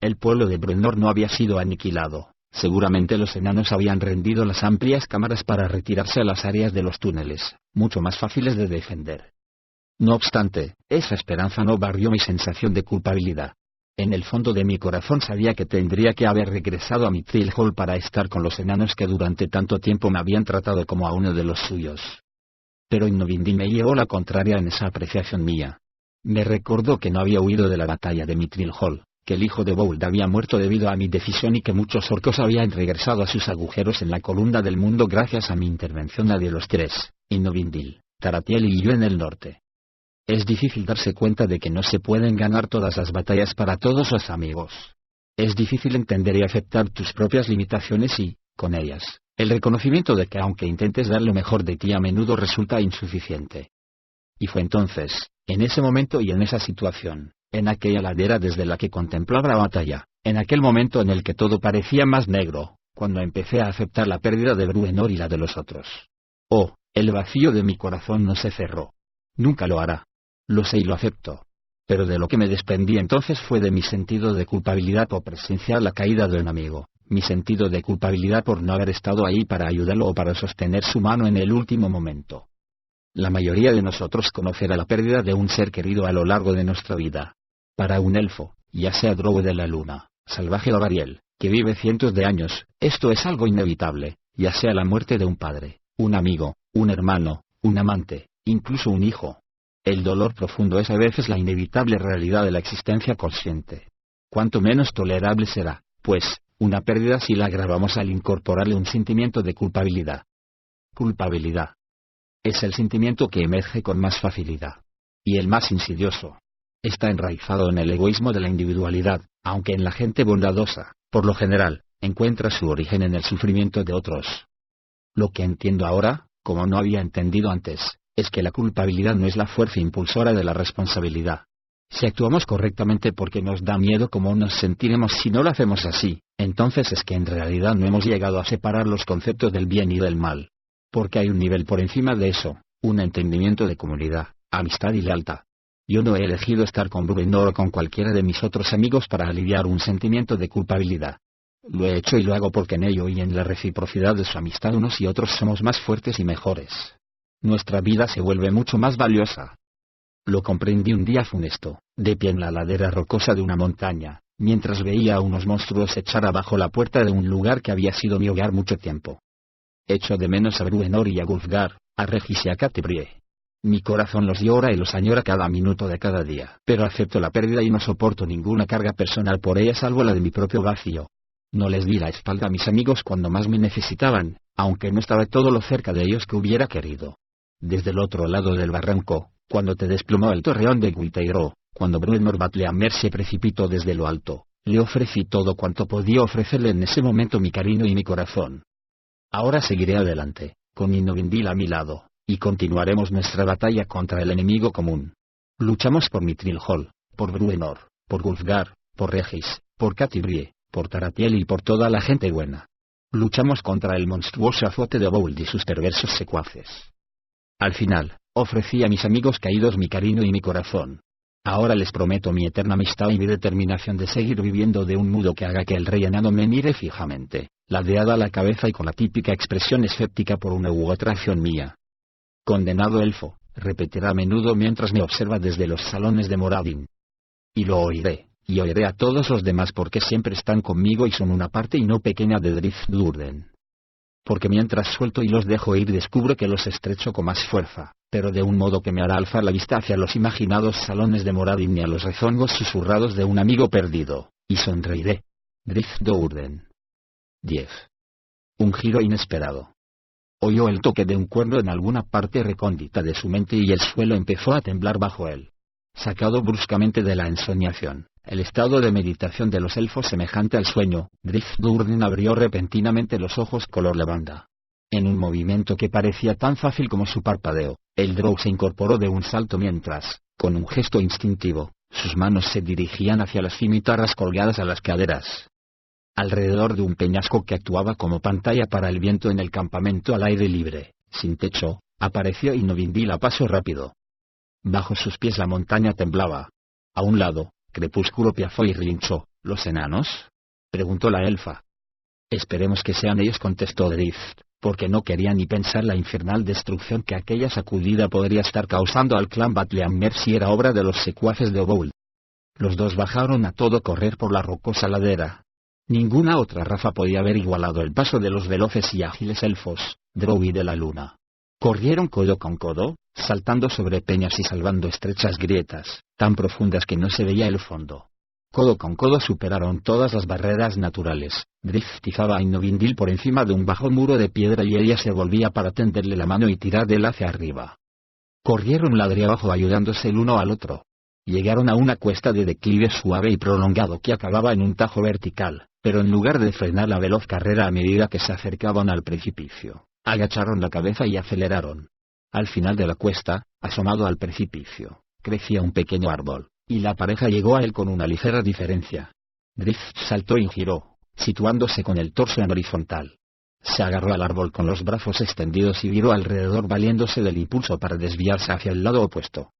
El pueblo de Bruenor no había sido aniquilado, seguramente los enanos habían rendido las amplias cámaras para retirarse a las áreas de los túneles, mucho más fáciles de defender. No obstante, esa esperanza no barrió mi sensación de culpabilidad. En el fondo de mi corazón sabía que tendría que haber regresado a Mithril Hall para estar con los enanos que durante tanto tiempo me habían tratado como a uno de los suyos. Pero Innovindil me llevó la contraria en esa apreciación mía. Me recordó que no había huido de la batalla de Mithril Hall, que el hijo de Bould había muerto debido a mi decisión y que muchos orcos habían regresado a sus agujeros en la columna del mundo gracias a mi intervención, la de los tres, Innovindil, Taratiel y yo en el norte. Es difícil darse cuenta de que no se pueden ganar todas las batallas para todos los amigos. Es difícil entender y aceptar tus propias limitaciones y, con ellas, el reconocimiento de que aunque intentes dar lo mejor de ti a menudo resulta insuficiente. Y fue entonces, en ese momento y en esa situación, en aquella ladera desde la que contemplaba la batalla, en aquel momento en el que todo parecía más negro, cuando empecé a aceptar la pérdida de Bruenor y la de los otros. Oh, el vacío de mi corazón no se cerró. Nunca lo hará. Lo sé y lo acepto. Pero de lo que me desprendí entonces fue de mi sentido de culpabilidad por presenciar la caída de un amigo, mi sentido de culpabilidad por no haber estado ahí para ayudarlo o para sostener su mano en el último momento. La mayoría de nosotros conocerá la pérdida de un ser querido a lo largo de nuestra vida. Para un elfo, ya sea Drow de la Luna, salvaje o Variel, que vive cientos de años, esto es algo inevitable, ya sea la muerte de un padre, un amigo, un hermano, un amante, incluso un hijo. El dolor profundo es a veces la inevitable realidad de la existencia consciente. Cuanto menos tolerable será, pues, una pérdida si la agravamos al incorporarle un sentimiento de culpabilidad. Culpabilidad. Es el sentimiento que emerge con más facilidad. Y el más insidioso. Está enraizado en el egoísmo de la individualidad, aunque en la gente bondadosa, por lo general, encuentra su origen en el sufrimiento de otros. Lo que entiendo ahora, como no había entendido antes, es que la culpabilidad no es la fuerza impulsora de la responsabilidad. Si actuamos correctamente porque nos da miedo cómo nos sentiremos si no lo hacemos así, entonces es que en realidad no hemos llegado a separar los conceptos del bien y del mal. Porque hay un nivel por encima de eso, un entendimiento de comunidad, amistad y lealtad. Yo no he elegido estar con Bruenor o con cualquiera de mis otros amigos para aliviar un sentimiento de culpabilidad. Lo he hecho y lo hago porque en ello y en la reciprocidad de su amistad unos y otros somos más fuertes y mejores. Nuestra vida se vuelve mucho más valiosa. Lo comprendí un día funesto, de pie en la ladera rocosa de una montaña, mientras veía a unos monstruos echar abajo la puerta de un lugar que había sido mi hogar mucho tiempo. Echo de menos a Bruenor y a Wulfgar, a Regis y a Catibrie. Mi corazón los llora y los añora cada minuto de cada día, pero acepto la pérdida y no soporto ninguna carga personal por ella salvo la de mi propio vacío. No les di la espalda a mis amigos cuando más me necesitaban, aunque no estaba todo lo cerca de ellos que hubiera querido. Desde el otro lado del barranco, cuando te desplomó el torreón de Guitairo, cuando Bruenor Batleamer se precipitó desde lo alto, le ofrecí todo cuanto podía ofrecerle en ese momento mi cariño y mi corazón. Ahora seguiré adelante, con Innovindil a mi lado, y continuaremos nuestra batalla contra el enemigo común. Luchamos por Mithril Hall, por Bruenor, por Wulfgar, por Regis, por Catibrie, por Taratiel y por toda la gente buena. Luchamos contra el monstruoso azote de Bould y sus perversos secuaces. Al final, ofrecí a mis amigos caídos mi cariño y mi corazón. Ahora les prometo mi eterna amistad y mi determinación de seguir viviendo de un modo que haga que el rey enano me mire fijamente, ladeada la cabeza y con la típica expresión escéptica por una u otra acción mía. Condenado elfo, repetirá a menudo mientras me observa desde los salones de Moradin. Y lo oiré, y oiré a todos los demás porque siempre están conmigo y son una parte y no pequeña de Drift Durden. Porque mientras suelto y los dejo ir descubro que los estrecho con más fuerza, pero de un modo que me hará alzar la vista hacia los imaginados salones de Moradin y a los rezongos susurrados de un amigo perdido, y sonreiré. Drift Durden. 10. Un giro inesperado. Oyó el toque de un cuerno en alguna parte recóndita de su mente y el suelo empezó a temblar bajo él. Sacado bruscamente de la ensoñación, el estado de meditación de los elfos semejante al sueño, Drift Durden abrió repentinamente los ojos color lavanda. En un movimiento que parecía tan fácil como su parpadeo, el drow se incorporó de un salto mientras, con un gesto instintivo, sus manos se dirigían hacia las cimitarras colgadas a las caderas. Alrededor de un peñasco que actuaba como pantalla para el viento en el campamento al aire libre, sin techo, apareció Inovindil a paso rápido. Bajo sus pies la montaña temblaba. A un lado, Crepúsculo piafó y relinchó. ¿Los enanos?, preguntó la elfa. Esperemos que sean ellos, contestó Drift, porque no quería ni pensar la infernal destrucción que aquella sacudida podría estar causando al clan Batleamer si era obra de los secuaces de Obould. Los dos bajaron a todo correr por la rocosa ladera. Ninguna otra raza podía haber igualado el paso de los veloces y ágiles elfos, drow y de la luna. Corrieron codo con codo, saltando sobre peñas y salvando estrechas grietas, tan profundas que no se veía el fondo. Codo con codo superaron todas las barreras naturales. Drift izaba a Inovindil por encima de un bajo muro de piedra y ella se volvía para tenderle la mano y tirar de él hacia arriba. Corrieron ladrillo abajo ayudándose el uno al otro. Llegaron a una cuesta de declive suave y prolongado que acababa en un tajo vertical, pero en lugar de frenar la veloz carrera a medida que se acercaban al precipicio, agacharon la cabeza y aceleraron. Al final de la cuesta, asomado al precipicio, crecía un pequeño árbol, y la pareja llegó a él con una ligera diferencia. Drift saltó y giró, situándose con el torso en horizontal. Se agarró al árbol con los brazos extendidos y viró alrededor valiéndose del impulso para desviarse hacia el lado opuesto.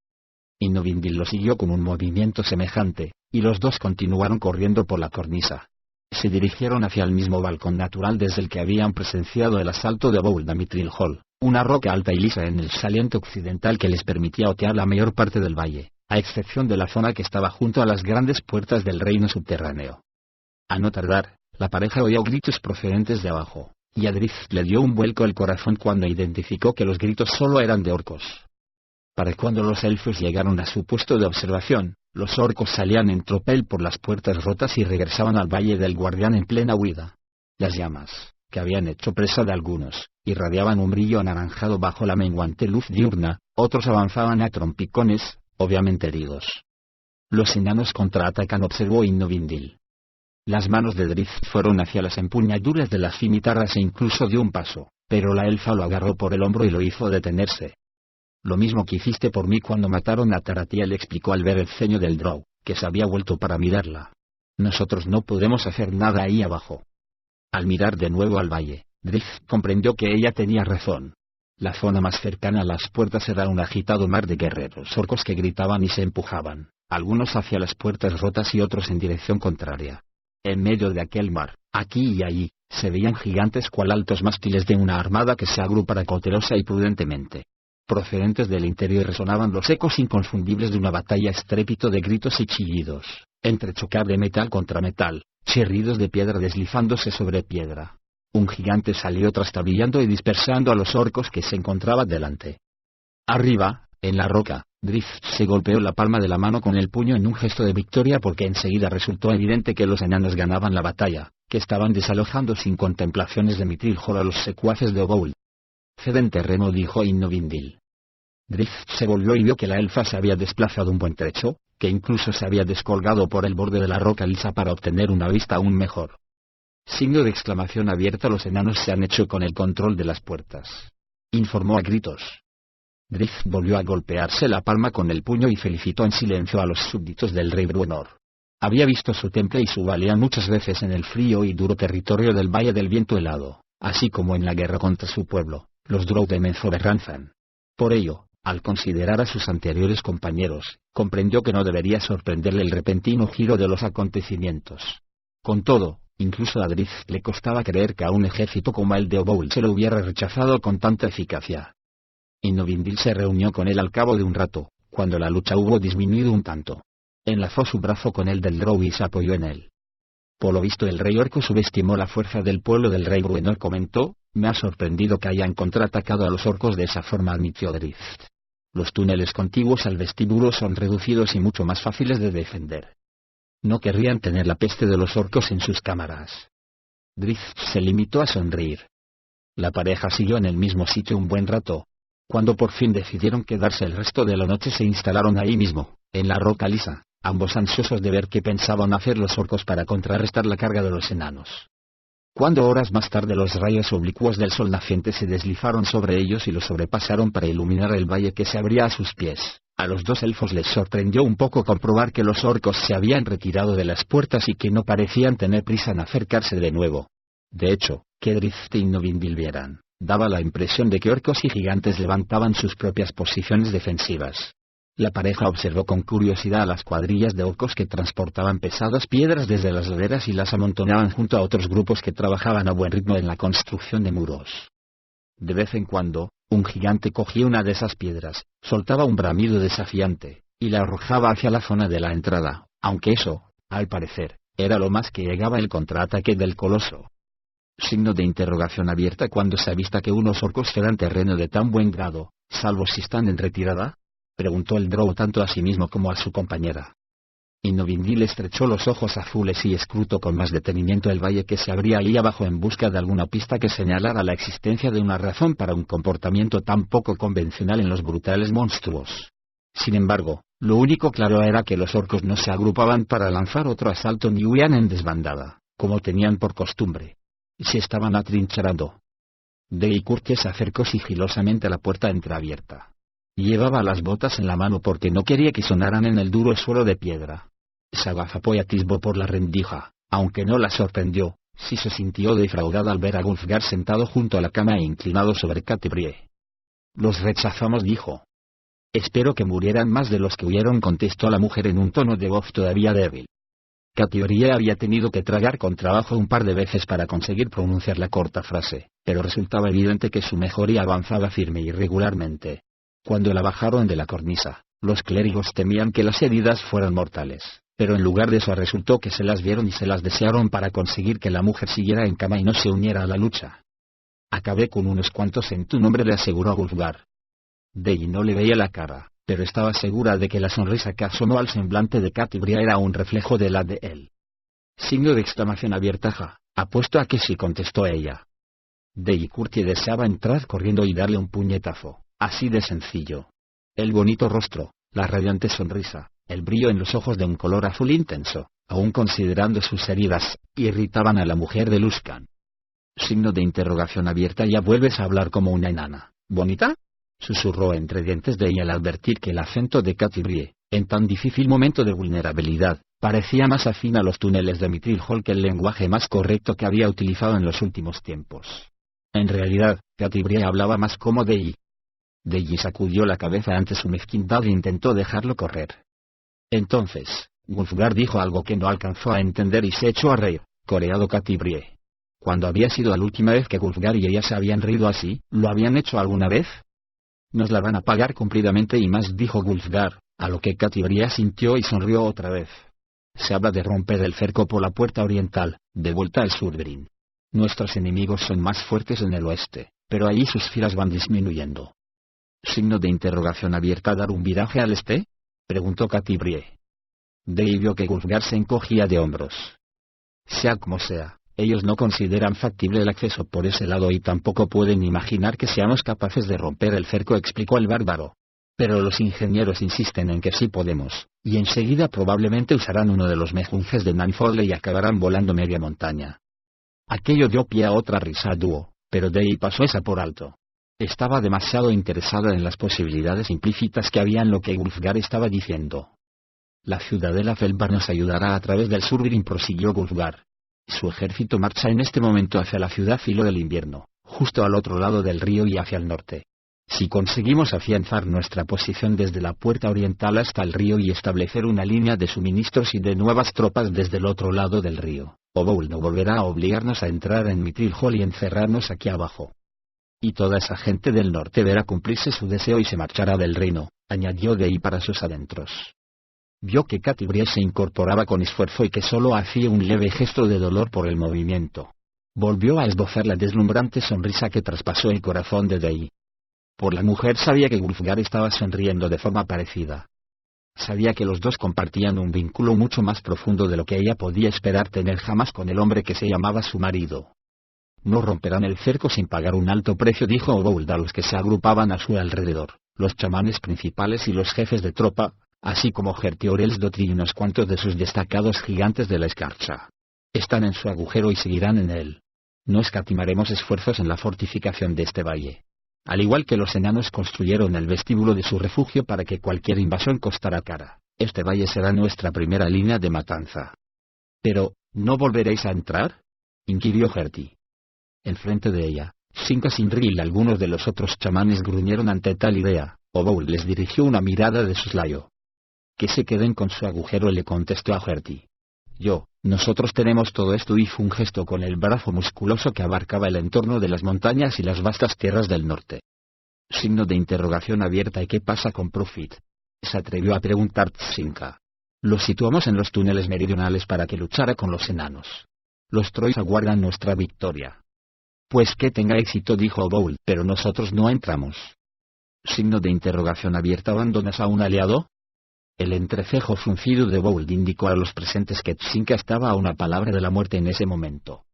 Inovindil lo siguió con un movimiento semejante, y los dos continuaron corriendo por la cornisa. Se dirigieron hacia el mismo balcón natural desde el que habían presenciado el asalto de Bould a Mithril Hall, una roca alta y lisa en el saliente occidental que les permitía otear la mayor parte del valle, a excepción de la zona que estaba junto a las grandes puertas del reino subterráneo. A no tardar, la pareja oyó gritos procedentes de abajo, y a Drift le dio un vuelco el corazón cuando identificó que los gritos solo eran de orcos. Para cuando los elfos llegaron a su puesto de observación, los orcos salían en tropel por las puertas rotas y regresaban al Valle del Guardián en plena huida. Las llamas, que habían hecho presa de algunos, irradiaban un brillo anaranjado bajo la menguante luz diurna, otros avanzaban a trompicones, obviamente heridos. Los enanos contraatacan, observó Inovindil. Las manos de Drift fueron hacia las empuñaduras de las cimitarras e incluso dio un paso, pero la elfa lo agarró por el hombro y lo hizo detenerse. Lo mismo que hiciste por mí cuando mataron a Taratiel, explicó al ver el ceño del drow, que se había vuelto para mirarla. Nosotros no podemos hacer nada ahí abajo. Al mirar de nuevo al valle, Drift comprendió que ella tenía razón. La zona más cercana a las puertas era un agitado mar de guerreros orcos que gritaban y se empujaban, algunos hacia las puertas rotas y otros en dirección contraria. En medio de aquel mar, aquí y allí, se veían gigantes cual altos mástiles de una armada que se agrupara cautelosa y prudentemente. Procedentes del interior resonaban los ecos inconfundibles de una batalla, estrépito de gritos y chillidos, entrechocar de metal contra metal, chirridos de piedra deslizándose sobre piedra. Un gigante salió trastabillando y dispersando a los orcos que se encontraban delante. Arriba, en la roca, Drift se golpeó la palma de la mano con el puño en un gesto de victoria porque enseguida resultó evidente que los enanos ganaban la batalla, que estaban desalojando sin contemplaciones de Mithril Hall a los secuaces de Obould. Ceden terreno, dijo Inovindil. Drift se volvió y vio que la elfa se había desplazado un buen trecho, que incluso se había descolgado por el borde de la roca lisa para obtener una vista aún mejor. Signo de exclamación abierta. Los enanos se han hecho con el control de las puertas, informó a gritos. Drift volvió a golpearse la palma con el puño y felicitó en silencio a los súbditos del rey Bruenor. Había visto su temple y su valía muchas veces en el frío y duro territorio del Valle del Viento Helado, así como en la guerra contra su pueblo, los Drow de Menzoberranzan. Por ello, al considerar a sus anteriores compañeros, comprendió que no debería sorprenderle el repentino giro de los acontecimientos. Con todo, incluso a Drizzt le costaba creer que a un ejército como el de Oboul se lo hubiera rechazado con tanta eficacia. Inovindil se reunió con él al cabo de un rato, cuando la lucha hubo disminuido un tanto. Enlazó su brazo con el del Drow y se apoyó en él. Por lo visto el rey orco subestimó la fuerza del pueblo del rey Bruenor. Comentó: me ha sorprendido que hayan contraatacado a los orcos de esa forma, admitió Drizzt. Los túneles contiguos al vestíbulo son reducidos y mucho más fáciles de defender. No querrían tener la peste de los orcos en sus cámaras. Drizzt se limitó a sonreír. La pareja siguió en el mismo sitio un buen rato. Cuando por fin decidieron quedarse el resto de la noche se instalaron ahí mismo, en la roca lisa, ambos ansiosos de ver qué pensaban hacer los orcos para contrarrestar la carga de los enanos. Cuando horas más tarde los rayos oblicuos del sol naciente se deslizaron sobre ellos y los sobrepasaron para iluminar el valle que se abría a sus pies, a los dos elfos les sorprendió un poco comprobar que los orcos se habían retirado de las puertas y que no parecían tener prisa en acercarse de nuevo. De hecho, que Drizzt y Inovindil vieran, daba la impresión de que orcos y gigantes levantaban sus propias posiciones defensivas. La pareja observó con curiosidad a las cuadrillas de orcos que transportaban pesadas piedras desde las laderas y las amontonaban junto a otros grupos que trabajaban a buen ritmo en la construcción de muros. De vez en cuando, un gigante cogía una de esas piedras, soltaba un bramido desafiante, y la arrojaba hacia la zona de la entrada, aunque eso, al parecer, era lo más que llegaba el contraataque del coloso. Signo de interrogación abierta cuando se avista que unos orcos cedan terreno de tan buen grado, salvo si están en retirada, preguntó el Drow tanto a sí mismo como a su compañera. Inovindil estrechó los ojos azules y escrutó con más detenimiento el valle que se abría ahí abajo en busca de alguna pista que señalara la existencia de una razón para un comportamiento tan poco convencional en los brutales monstruos. Sin embargo, lo único claro era que los orcos no se agrupaban para lanzar otro asalto ni huían en desbandada, como tenían por costumbre. Se estaban atrincherando. Deikurte se acercó sigilosamente a la puerta entreabierta. Llevaba las botas en la mano porque no quería que sonaran en el duro suelo de piedra. Se agazapó y atisbó por la rendija, aunque no la sorprendió, sí se sintió defraudada al ver a Wulfgar sentado junto a la cama e inclinado sobre Catibrie. Los rechazamos, dijo. Espero que murieran más de los que huyeron, contestó la mujer en un tono de voz todavía débil. Catibrie había tenido que tragar con trabajo un par de veces para conseguir pronunciar la corta frase, pero resultaba evidente que su mejoría avanzaba firme y regularmente. Cuando la bajaron de la cornisa, los clérigos temían que las heridas fueran mortales, pero en lugar de eso resultó que se las vieron y se las desearon para conseguir que la mujer siguiera en cama y no se uniera a la lucha. Acabé con unos cuantos en tu nombre, le aseguró Wulfgar. Dei no le veía la cara, pero estaba segura de que la sonrisa que asomó al semblante de Catibrie era un reflejo de la de él. Signo de exclamación abierta. Ja, apuesto a que sí, contestó ella. Deikurte deseaba entrar corriendo y darle un puñetazo. Así de sencillo. El bonito rostro, la radiante sonrisa, el brillo en los ojos de un color azul intenso, aún considerando sus heridas, irritaban a la mujer de Luskan. Signo de interrogación abierta. ¿Ya vuelves a hablar como una enana, bonita?, susurró entre dientes de ella al advertir que el acento de Catibrie, en tan difícil momento de vulnerabilidad, parecía más afín a los túneles de Mithril Hall que el lenguaje más correcto que había utilizado en los últimos tiempos. En realidad, Catibrie hablaba más como Dei. Dei sacudió la cabeza ante su mezquindad e intentó dejarlo correr. Entonces, Wulfgar dijo algo que no alcanzó a entender y se echó a reír, coreado Catibrie. ¿Cuándo había sido la última vez que Wulfgar y ella se habían reído así? ¿Lo habían hecho alguna vez? Nos la van a pagar cumplidamente y más, dijo Wulfgar, a lo que Catibrie asintió y sonrió otra vez. Se habla de romper el cerco por la puerta oriental, de vuelta al Surbryn. Nuestros enemigos son más fuertes en el oeste, pero allí sus filas van disminuyendo. Signo de interrogación abierta. ¿Dar un viraje al este?, preguntó Catibrie. Dei vio que Wulfgar se encogía de hombros. Sea como sea, ellos no consideran factible el acceso por ese lado y tampoco pueden imaginar que seamos capaces de romper el cerco, explicó el bárbaro. Pero los ingenieros insisten en que sí podemos, y enseguida probablemente usarán uno de los mejunjes de Nanfoley y acabarán volando media montaña. Aquello dio pie a otra risa a dúo, pero Dei pasó esa por alto. Estaba demasiado interesada en las posibilidades implícitas que había en lo que Wulfgar estaba diciendo. La ciudadela Felbar nos ayudará a través del Survin, prosiguió Gulfgar. Su ejército marcha en este momento hacia la ciudad Filo del Invierno, justo al otro lado del río y hacia el norte. Si conseguimos afianzar nuestra posición desde la puerta oriental hasta el río y establecer una línea de suministros y de nuevas tropas desde el otro lado del río, Oboul no volverá a obligarnos a entrar en Mithril Hall y encerrarnos aquí abajo. Y toda esa gente del norte verá cumplirse su deseo y se marchará del reino, añadió Dei para sus adentros. Vio que Catibria se incorporaba con esfuerzo y que solo hacía un leve gesto de dolor por el movimiento. Volvió a esbozar la deslumbrante sonrisa que traspasó el corazón de Dei. Por la mujer sabía que Wulfgar estaba sonriendo de forma parecida. Sabía que los dos compartían un vínculo mucho más profundo de lo que ella podía esperar tener jamás con el hombre que se llamaba su marido. No romperán el cerco sin pagar un alto precio, dijo Obould a los que se agrupaban a su alrededor, los chamanes principales y los jefes de tropa, así como Hertiorelsdottir y unos cuantos de sus destacados gigantes de la escarcha. Están en su agujero y seguirán en él. No escatimaremos esfuerzos en la fortificación de este valle. Al igual que los enanos construyeron el vestíbulo de su refugio para que cualquier invasión costara cara, este valle será nuestra primera línea de matanza. —¿Pero, no volveréis a entrar? —inquirió Herti. Enfrente de ella, Sinca-Sinri y algunos de los otros chamanes gruñeron ante tal idea. Obould les dirigió una mirada de soslayo. —Que se queden con su agujero, le contestó a Herti. Nosotros tenemos todo esto, hizo un gesto con el brazo musculoso que abarcaba el entorno de las montañas y las vastas tierras del norte. Signo de interrogación abierta. ¿Y qué pasa con Profit? Se atrevió a preguntar Tsinka. Lo situamos en los túneles meridionales para que luchara con los enanos. Los Troys aguardan nuestra victoria. Pues que tenga éxito, dijo Obould, pero nosotros no entramos. Signo de interrogación abierta. ¿Abandonas a un aliado? El entrecejo fruncido de Obould indicó a los presentes que Tsinka estaba a una palabra de la muerte en ese momento.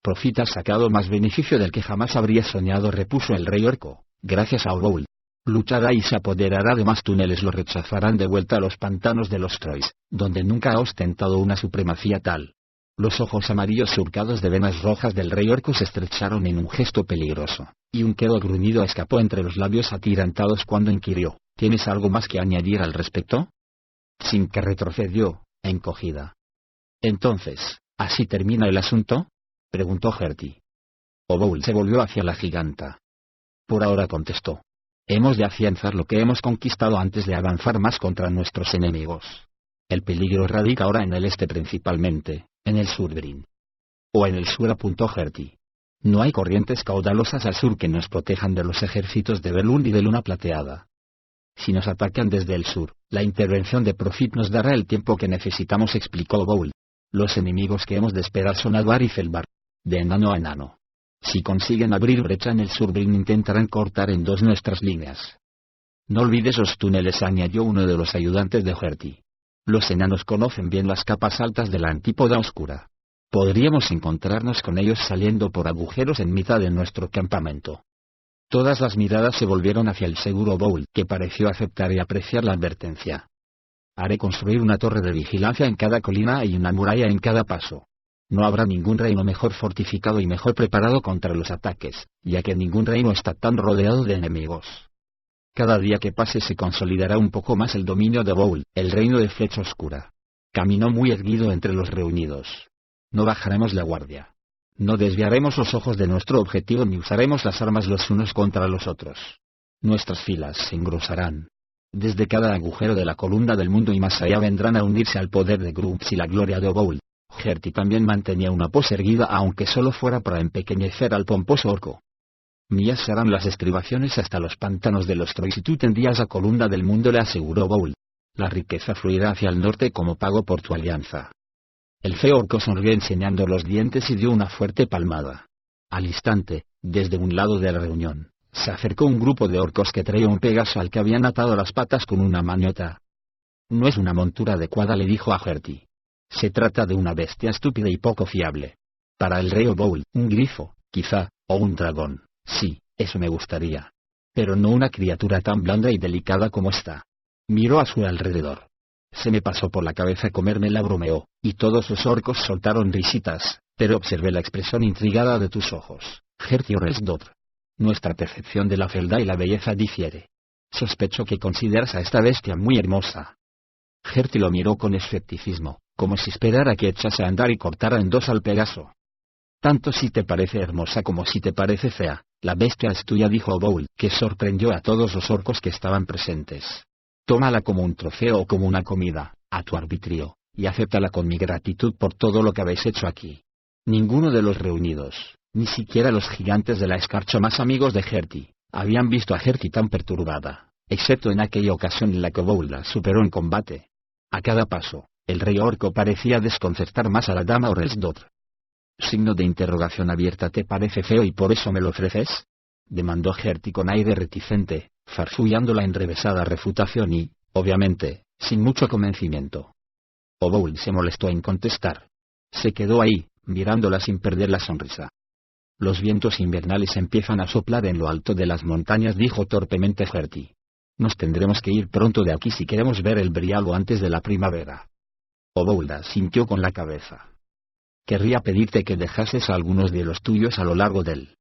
Profit ha sacado más beneficio del que jamás habría soñado, repuso el rey orco, gracias a Obould. Luchará y se apoderará de más túneles, lo rechazarán de vuelta a los pantanos de los Troys, donde nunca ha ostentado una supremacía tal. Los ojos amarillos surcados de venas rojas del rey orco se estrecharon en un gesto peligroso, y un quedo gruñido escapó entre los labios atirantados cuando inquirió, ¿tienes algo más que añadir al respecto? Tsinka retrocedió, encogida. —Entonces, ¿así termina el asunto? —preguntó Herti. Obould se volvió hacia la giganta. —Por ahora, contestó. Hemos de afianzar lo que hemos conquistado antes de avanzar más contra nuestros enemigos. El peligro radica ahora en el este, principalmente, en el Survin. —¿O en el sur?, apuntó Herti. No hay corrientes caudalosas al sur que nos protejan de los ejércitos de Belund y de Luna Plateada. Si nos atacan desde el sur, la intervención de Profit nos dará el tiempo que necesitamos, explicó Obould. Los enemigos que hemos de esperar son Advar y Felbar. De enano a enano. Si consiguen abrir brecha en el Survin, intentarán cortar en dos nuestras líneas. No olvides los túneles, añadió uno de los ayudantes de Herti. Los enanos conocen bien las capas altas de la antípoda oscura. Podríamos encontrarnos con ellos saliendo por agujeros en mitad de nuestro campamento. Todas las miradas se volvieron hacia el seguro Obould, que pareció aceptar y apreciar la advertencia. Haré construir una torre de vigilancia en cada colina y una muralla en cada paso. No habrá ningún reino mejor fortificado y mejor preparado contra los ataques, ya que ningún reino está tan rodeado de enemigos. Cada día que pase se consolidará un poco más el dominio de Obould, el reino de Flecha Oscura. Caminó muy erguido entre los reunidos. No bajaremos la guardia. No desviaremos los ojos de nuestro objetivo ni usaremos las armas los unos contra los otros. Nuestras filas se engrosarán. Desde cada agujero de la columna del mundo y más allá vendrán a unirse al poder de Grumps y la gloria de Obould. Herti también mantenía una pose erguida, aunque solo fuera para empequeñecer al pomposo orco. Mías serán las estribaciones hasta los pantanos de los Troys y tú tendrías la columna del mundo, le aseguró Obould. La riqueza fluirá hacia el norte como pago por tu alianza. El feo orco sonrió enseñando los dientes y dio una fuerte palmada. Al instante, desde un lado de la reunión, se acercó un grupo de orcos que traía un Pegaso al que habían atado las patas con una maniota. No es una montura adecuada, le dijo a Herti. Se trata de una bestia estúpida y poco fiable. Para el rey Obould, un grifo, quizá, o un dragón, sí, eso me gustaría. Pero no una criatura tan blanda y delicada como esta. Miró a su alrededor. Se me pasó por la cabeza comérmela, bromeó, y todos los orcos soltaron risitas, pero observé la expresión intrigada de tus ojos, Hertiorelsdottir. Nuestra percepción de la fealdad y la belleza difiere. Sospecho que consideras a esta bestia muy hermosa. Gertie lo miró con escepticismo, como si esperara que echase a andar y cortara en dos al Pegaso. Tanto si te parece hermosa como si te parece fea, la bestia es tuya, dijo Oboul, que sorprendió a todos los orcos que estaban presentes. Tómala como un trofeo o como una comida, a tu arbitrio, y acéptala con mi gratitud por todo lo que habéis hecho aquí. Ninguno de los reunidos, ni siquiera los gigantes de la escarcha más amigos de Gertie, habían visto a Gertie tan perturbada, excepto en aquella ocasión en la que Oboul la superó en combate. A cada paso, el rey orco parecía desconcertar más a la dama Orelsdotr. Signo de interrogación abierta. ¿Te parece feo y por eso me lo ofreces? Demandó Gertie con aire reticente, farfullando la enrevesada refutación y, obviamente, sin mucho convencimiento. Oboul se molestó en contestar. Se quedó ahí, mirándola sin perder la sonrisa. Los vientos invernales empiezan a soplar en lo alto de las montañas, dijo torpemente Gertie. Nos tendremos que ir pronto de aquí si queremos ver el brialo antes de la primavera. Oboul asintió con la cabeza. Querría pedirte que dejases a algunos de los tuyos a lo largo del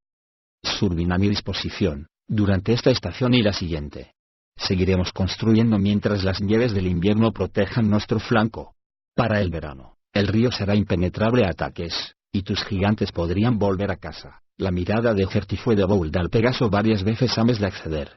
Surbin a mi disposición, durante esta estación y la siguiente. Seguiremos construyendo mientras las nieves del invierno protejan nuestro flanco. Para el verano, el río será impenetrable a ataques, y tus gigantes podrían volver a casa. La mirada de Gertie fue de Oboul al Pegaso varias veces antes de acceder.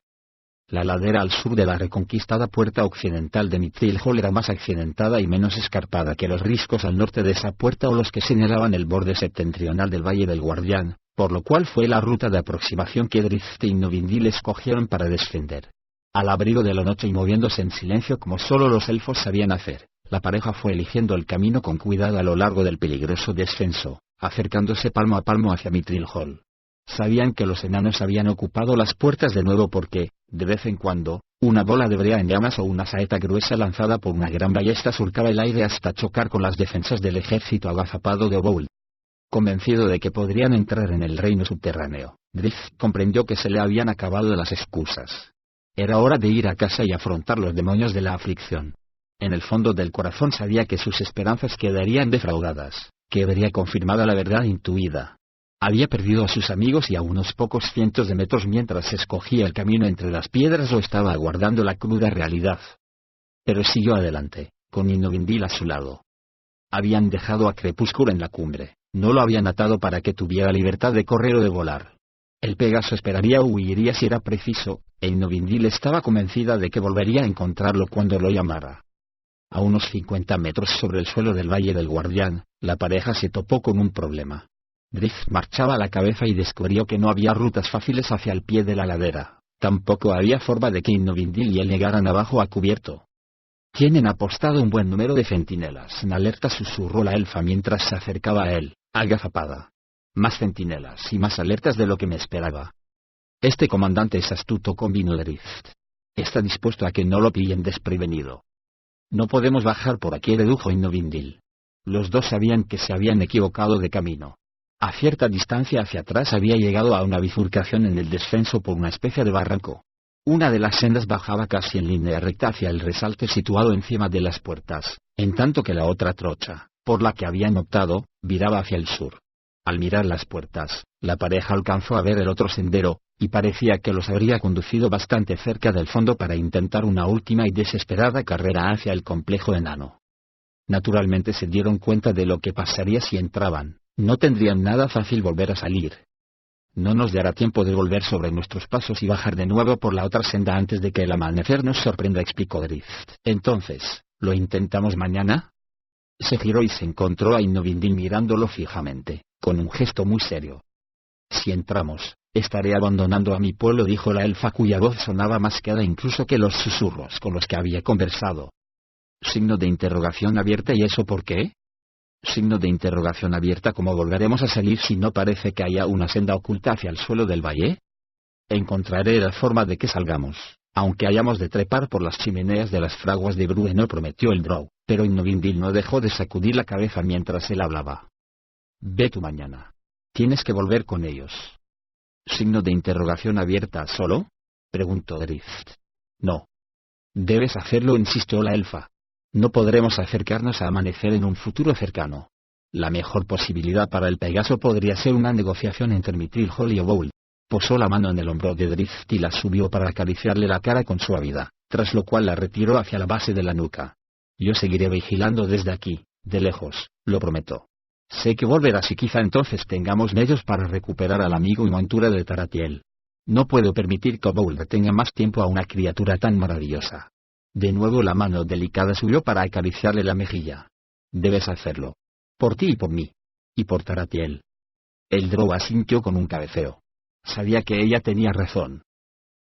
La ladera al sur de la reconquistada puerta occidental de Mithril Hall era más accidentada y menos escarpada que los riscos al norte de esa puerta o los que señalaban el borde septentrional del Valle del Guardián, por lo cual fue la ruta de aproximación que Drizzt y Novindil escogieron para descender. Al abrigo de la noche y moviéndose en silencio como solo los elfos sabían hacer, la pareja fue eligiendo el camino con cuidado a lo largo del peligroso descenso, acercándose palmo a palmo hacia Mithril Hall. Sabían que los enanos habían ocupado las puertas de nuevo porque, de vez en cuando, una bola de brea en llamas o una saeta gruesa lanzada por una gran ballesta surcaba el aire hasta chocar con las defensas del ejército agazapado de Oboul. Convencido de que podrían entrar en el reino subterráneo, Drizzt comprendió que se le habían acabado las excusas. Era hora de ir a casa y afrontar los demonios de la aflicción. En el fondo del corazón sabía que sus esperanzas quedarían defraudadas, que vería confirmada la verdad intuida. Había perdido a sus amigos y a unos pocos cientos de metros mientras escogía el camino entre las piedras o estaba aguardando la cruda realidad. Pero siguió adelante, con Innovindil a su lado. Habían dejado a Crepúsculo en la cumbre, no lo habían atado para que tuviera libertad de correr o de volar. El Pegaso esperaría o huiría si era preciso, e Innovindil estaba convencida de que volvería a encontrarlo cuando lo llamara. A unos 50 metros sobre el suelo del Valle del Guardián, la pareja se topó con un problema. Drizzt marchaba a la cabeza y descubrió que no había rutas fáciles hacia el pie de la ladera, tampoco había forma de que Innovindil y él llegaran abajo a cubierto. Tienen apostado un buen número de centinelas en alerta, susurró la elfa mientras se acercaba a él, agazapada. Más centinelas y más alertas de lo que me esperaba. Este comandante es astuto, convino Drizzt. Está dispuesto a que no lo pillen desprevenido. No podemos bajar por aquí, redujo Innovindil. Los dos sabían que se habían equivocado de camino. A cierta distancia hacia atrás había llegado a una bifurcación en el descenso por una especie de barranco. Una de las sendas bajaba casi en línea recta hacia el resalte situado encima de las puertas, en tanto que la otra trocha, por la que habían optado, viraba hacia el sur. Al mirar las puertas, la pareja alcanzó a ver el otro sendero, y parecía que los habría conducido bastante cerca del fondo para intentar una última y desesperada carrera hacia el complejo enano. Naturalmente se dieron cuenta de lo que pasaría si entraban. No tendrían nada fácil volver a salir. No nos dará tiempo de volver sobre nuestros pasos y bajar de nuevo por la otra senda antes de que el amanecer nos sorprenda, explicó Drizzt. Entonces, ¿lo intentamos mañana? Se giró y se encontró a Innovindil mirándolo fijamente, con un gesto muy serio. Si entramos, estaré abandonando a mi pueblo, dijo la elfa, cuya voz sonaba más queda incluso que los susurros con los que había conversado. Signo de interrogación abierta. ¿Y eso por qué? Signo de interrogación abierta. ¿Cómo volveremos a salir si no parece que haya una senda oculta hacia el suelo del valle? Encontraré la forma de que salgamos, aunque hayamos de trepar por las chimeneas de las fraguas de Bruenor, prometió el Drow, pero Innovindil no dejó de sacudir la cabeza mientras él hablaba. Ve tú mañana. Tienes que volver con ellos. Signo de interrogación abierta. ¿Solo? Preguntó Drizzt. No. Debes hacerlo, insistió la elfa. No podremos acercarnos a amanecer en un futuro cercano. La mejor posibilidad para el Pegaso podría ser una negociación entre Mithril Hall y Oboul. Posó la mano en el hombro de Drizzt y la subió para acariciarle la cara con suavidad, tras lo cual la retiró hacia la base de la nuca. Yo seguiré vigilando desde aquí, de lejos, lo prometo. Sé que volverás y quizá entonces tengamos medios para recuperar al amigo y montura de Taratiel. No puedo permitir que Oboul detenga más tiempo a una criatura tan maravillosa. De nuevo la mano delicada subió para acariciarle la mejilla. Debes hacerlo. Por ti y por mí. Y por Taratiel. El drow asintió con un cabeceo. Sabía que ella tenía razón.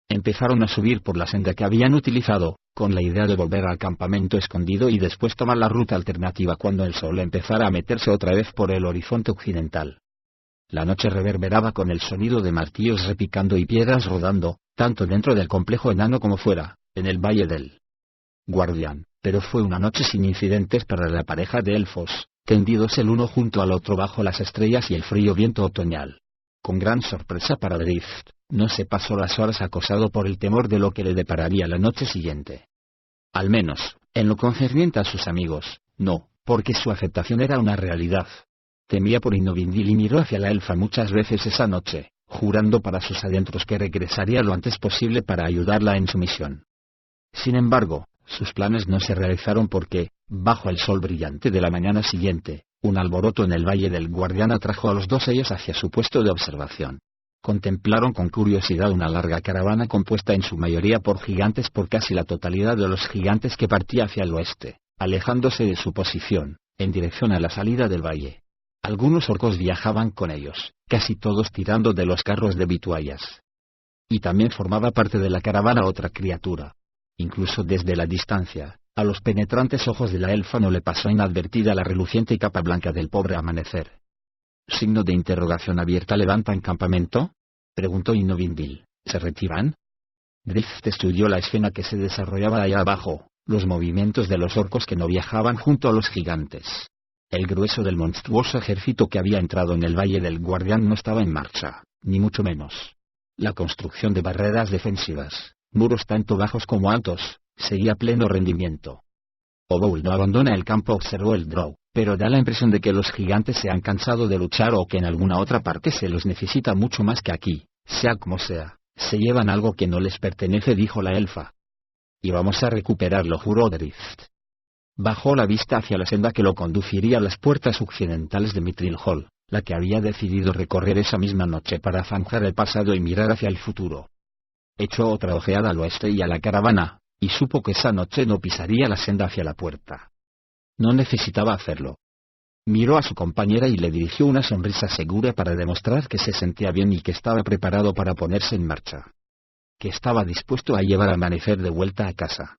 Empezaron a subir por la senda que habían utilizado, con la idea de volver al campamento escondido y después tomar la ruta alternativa cuando el sol empezara a meterse otra vez por el horizonte occidental. La noche reverberaba con el sonido de martillos repicando y piedras rodando, tanto dentro del complejo enano como fuera, en el valle del Guardián, pero fue una noche sin incidentes para la pareja de elfos, tendidos el uno junto al otro bajo las estrellas y el frío viento otoñal. Con gran sorpresa para Drift, no se pasó las horas acosado por el temor de lo que le depararía la noche siguiente. Al menos, en lo concerniente a sus amigos, no, porque su aceptación era una realidad. Temía por Innovindil y miró hacia la elfa muchas veces esa noche, jurando para sus adentros que regresaría lo antes posible para ayudarla en su misión. Sin embargo, sus planes no se realizaron porque, bajo el sol brillante de la mañana siguiente, un alboroto en el Valle del Guardián atrajo a los dos ellos hacia su puesto de observación. Contemplaron con curiosidad una larga caravana compuesta en su mayoría por gigantes, por casi la totalidad de los gigantes, que partía hacia el oeste, alejándose de su posición, en dirección a la salida del valle. Algunos orcos viajaban con ellos, casi todos tirando de los carros de vituallas. Y también formaba parte de la caravana otra criatura. Incluso desde la distancia, a los penetrantes ojos de la elfa no le pasó inadvertida la reluciente capa blanca del pobre amanecer. ¿Signo de interrogación abierta? ¿Levantan campamento?, preguntó Innovindil. ¿Se retiran? Drift estudió la escena que se desarrollaba allá abajo, los movimientos de los orcos que no viajaban junto a los gigantes. El grueso del monstruoso ejército que había entrado en el Valle del Guardián no estaba en marcha, ni mucho menos. La construcción de barreras defensivas, muros tanto bajos como altos, seguía a pleno rendimiento. Oboul no abandona el campo, observó el drow, pero da la impresión de que los gigantes se han cansado de luchar o que en alguna otra parte se los necesita mucho más que aquí. Sea como sea, se llevan algo que no les pertenece, dijo la elfa. Y vamos a recuperarlo, juró Drift. Bajó la vista hacia la senda que lo conduciría a las puertas occidentales de Mithril Hall, la que había decidido recorrer esa misma noche para zanjar el pasado y mirar hacia el futuro. Echó otra ojeada al oeste y a la caravana, y supo que esa noche no pisaría la senda hacia la puerta. No necesitaba hacerlo. Miró a su compañera y le dirigió una sonrisa segura para demostrar que se sentía bien y que estaba preparado para ponerse en marcha. Que estaba dispuesto a llevar a Amanecer de vuelta a casa.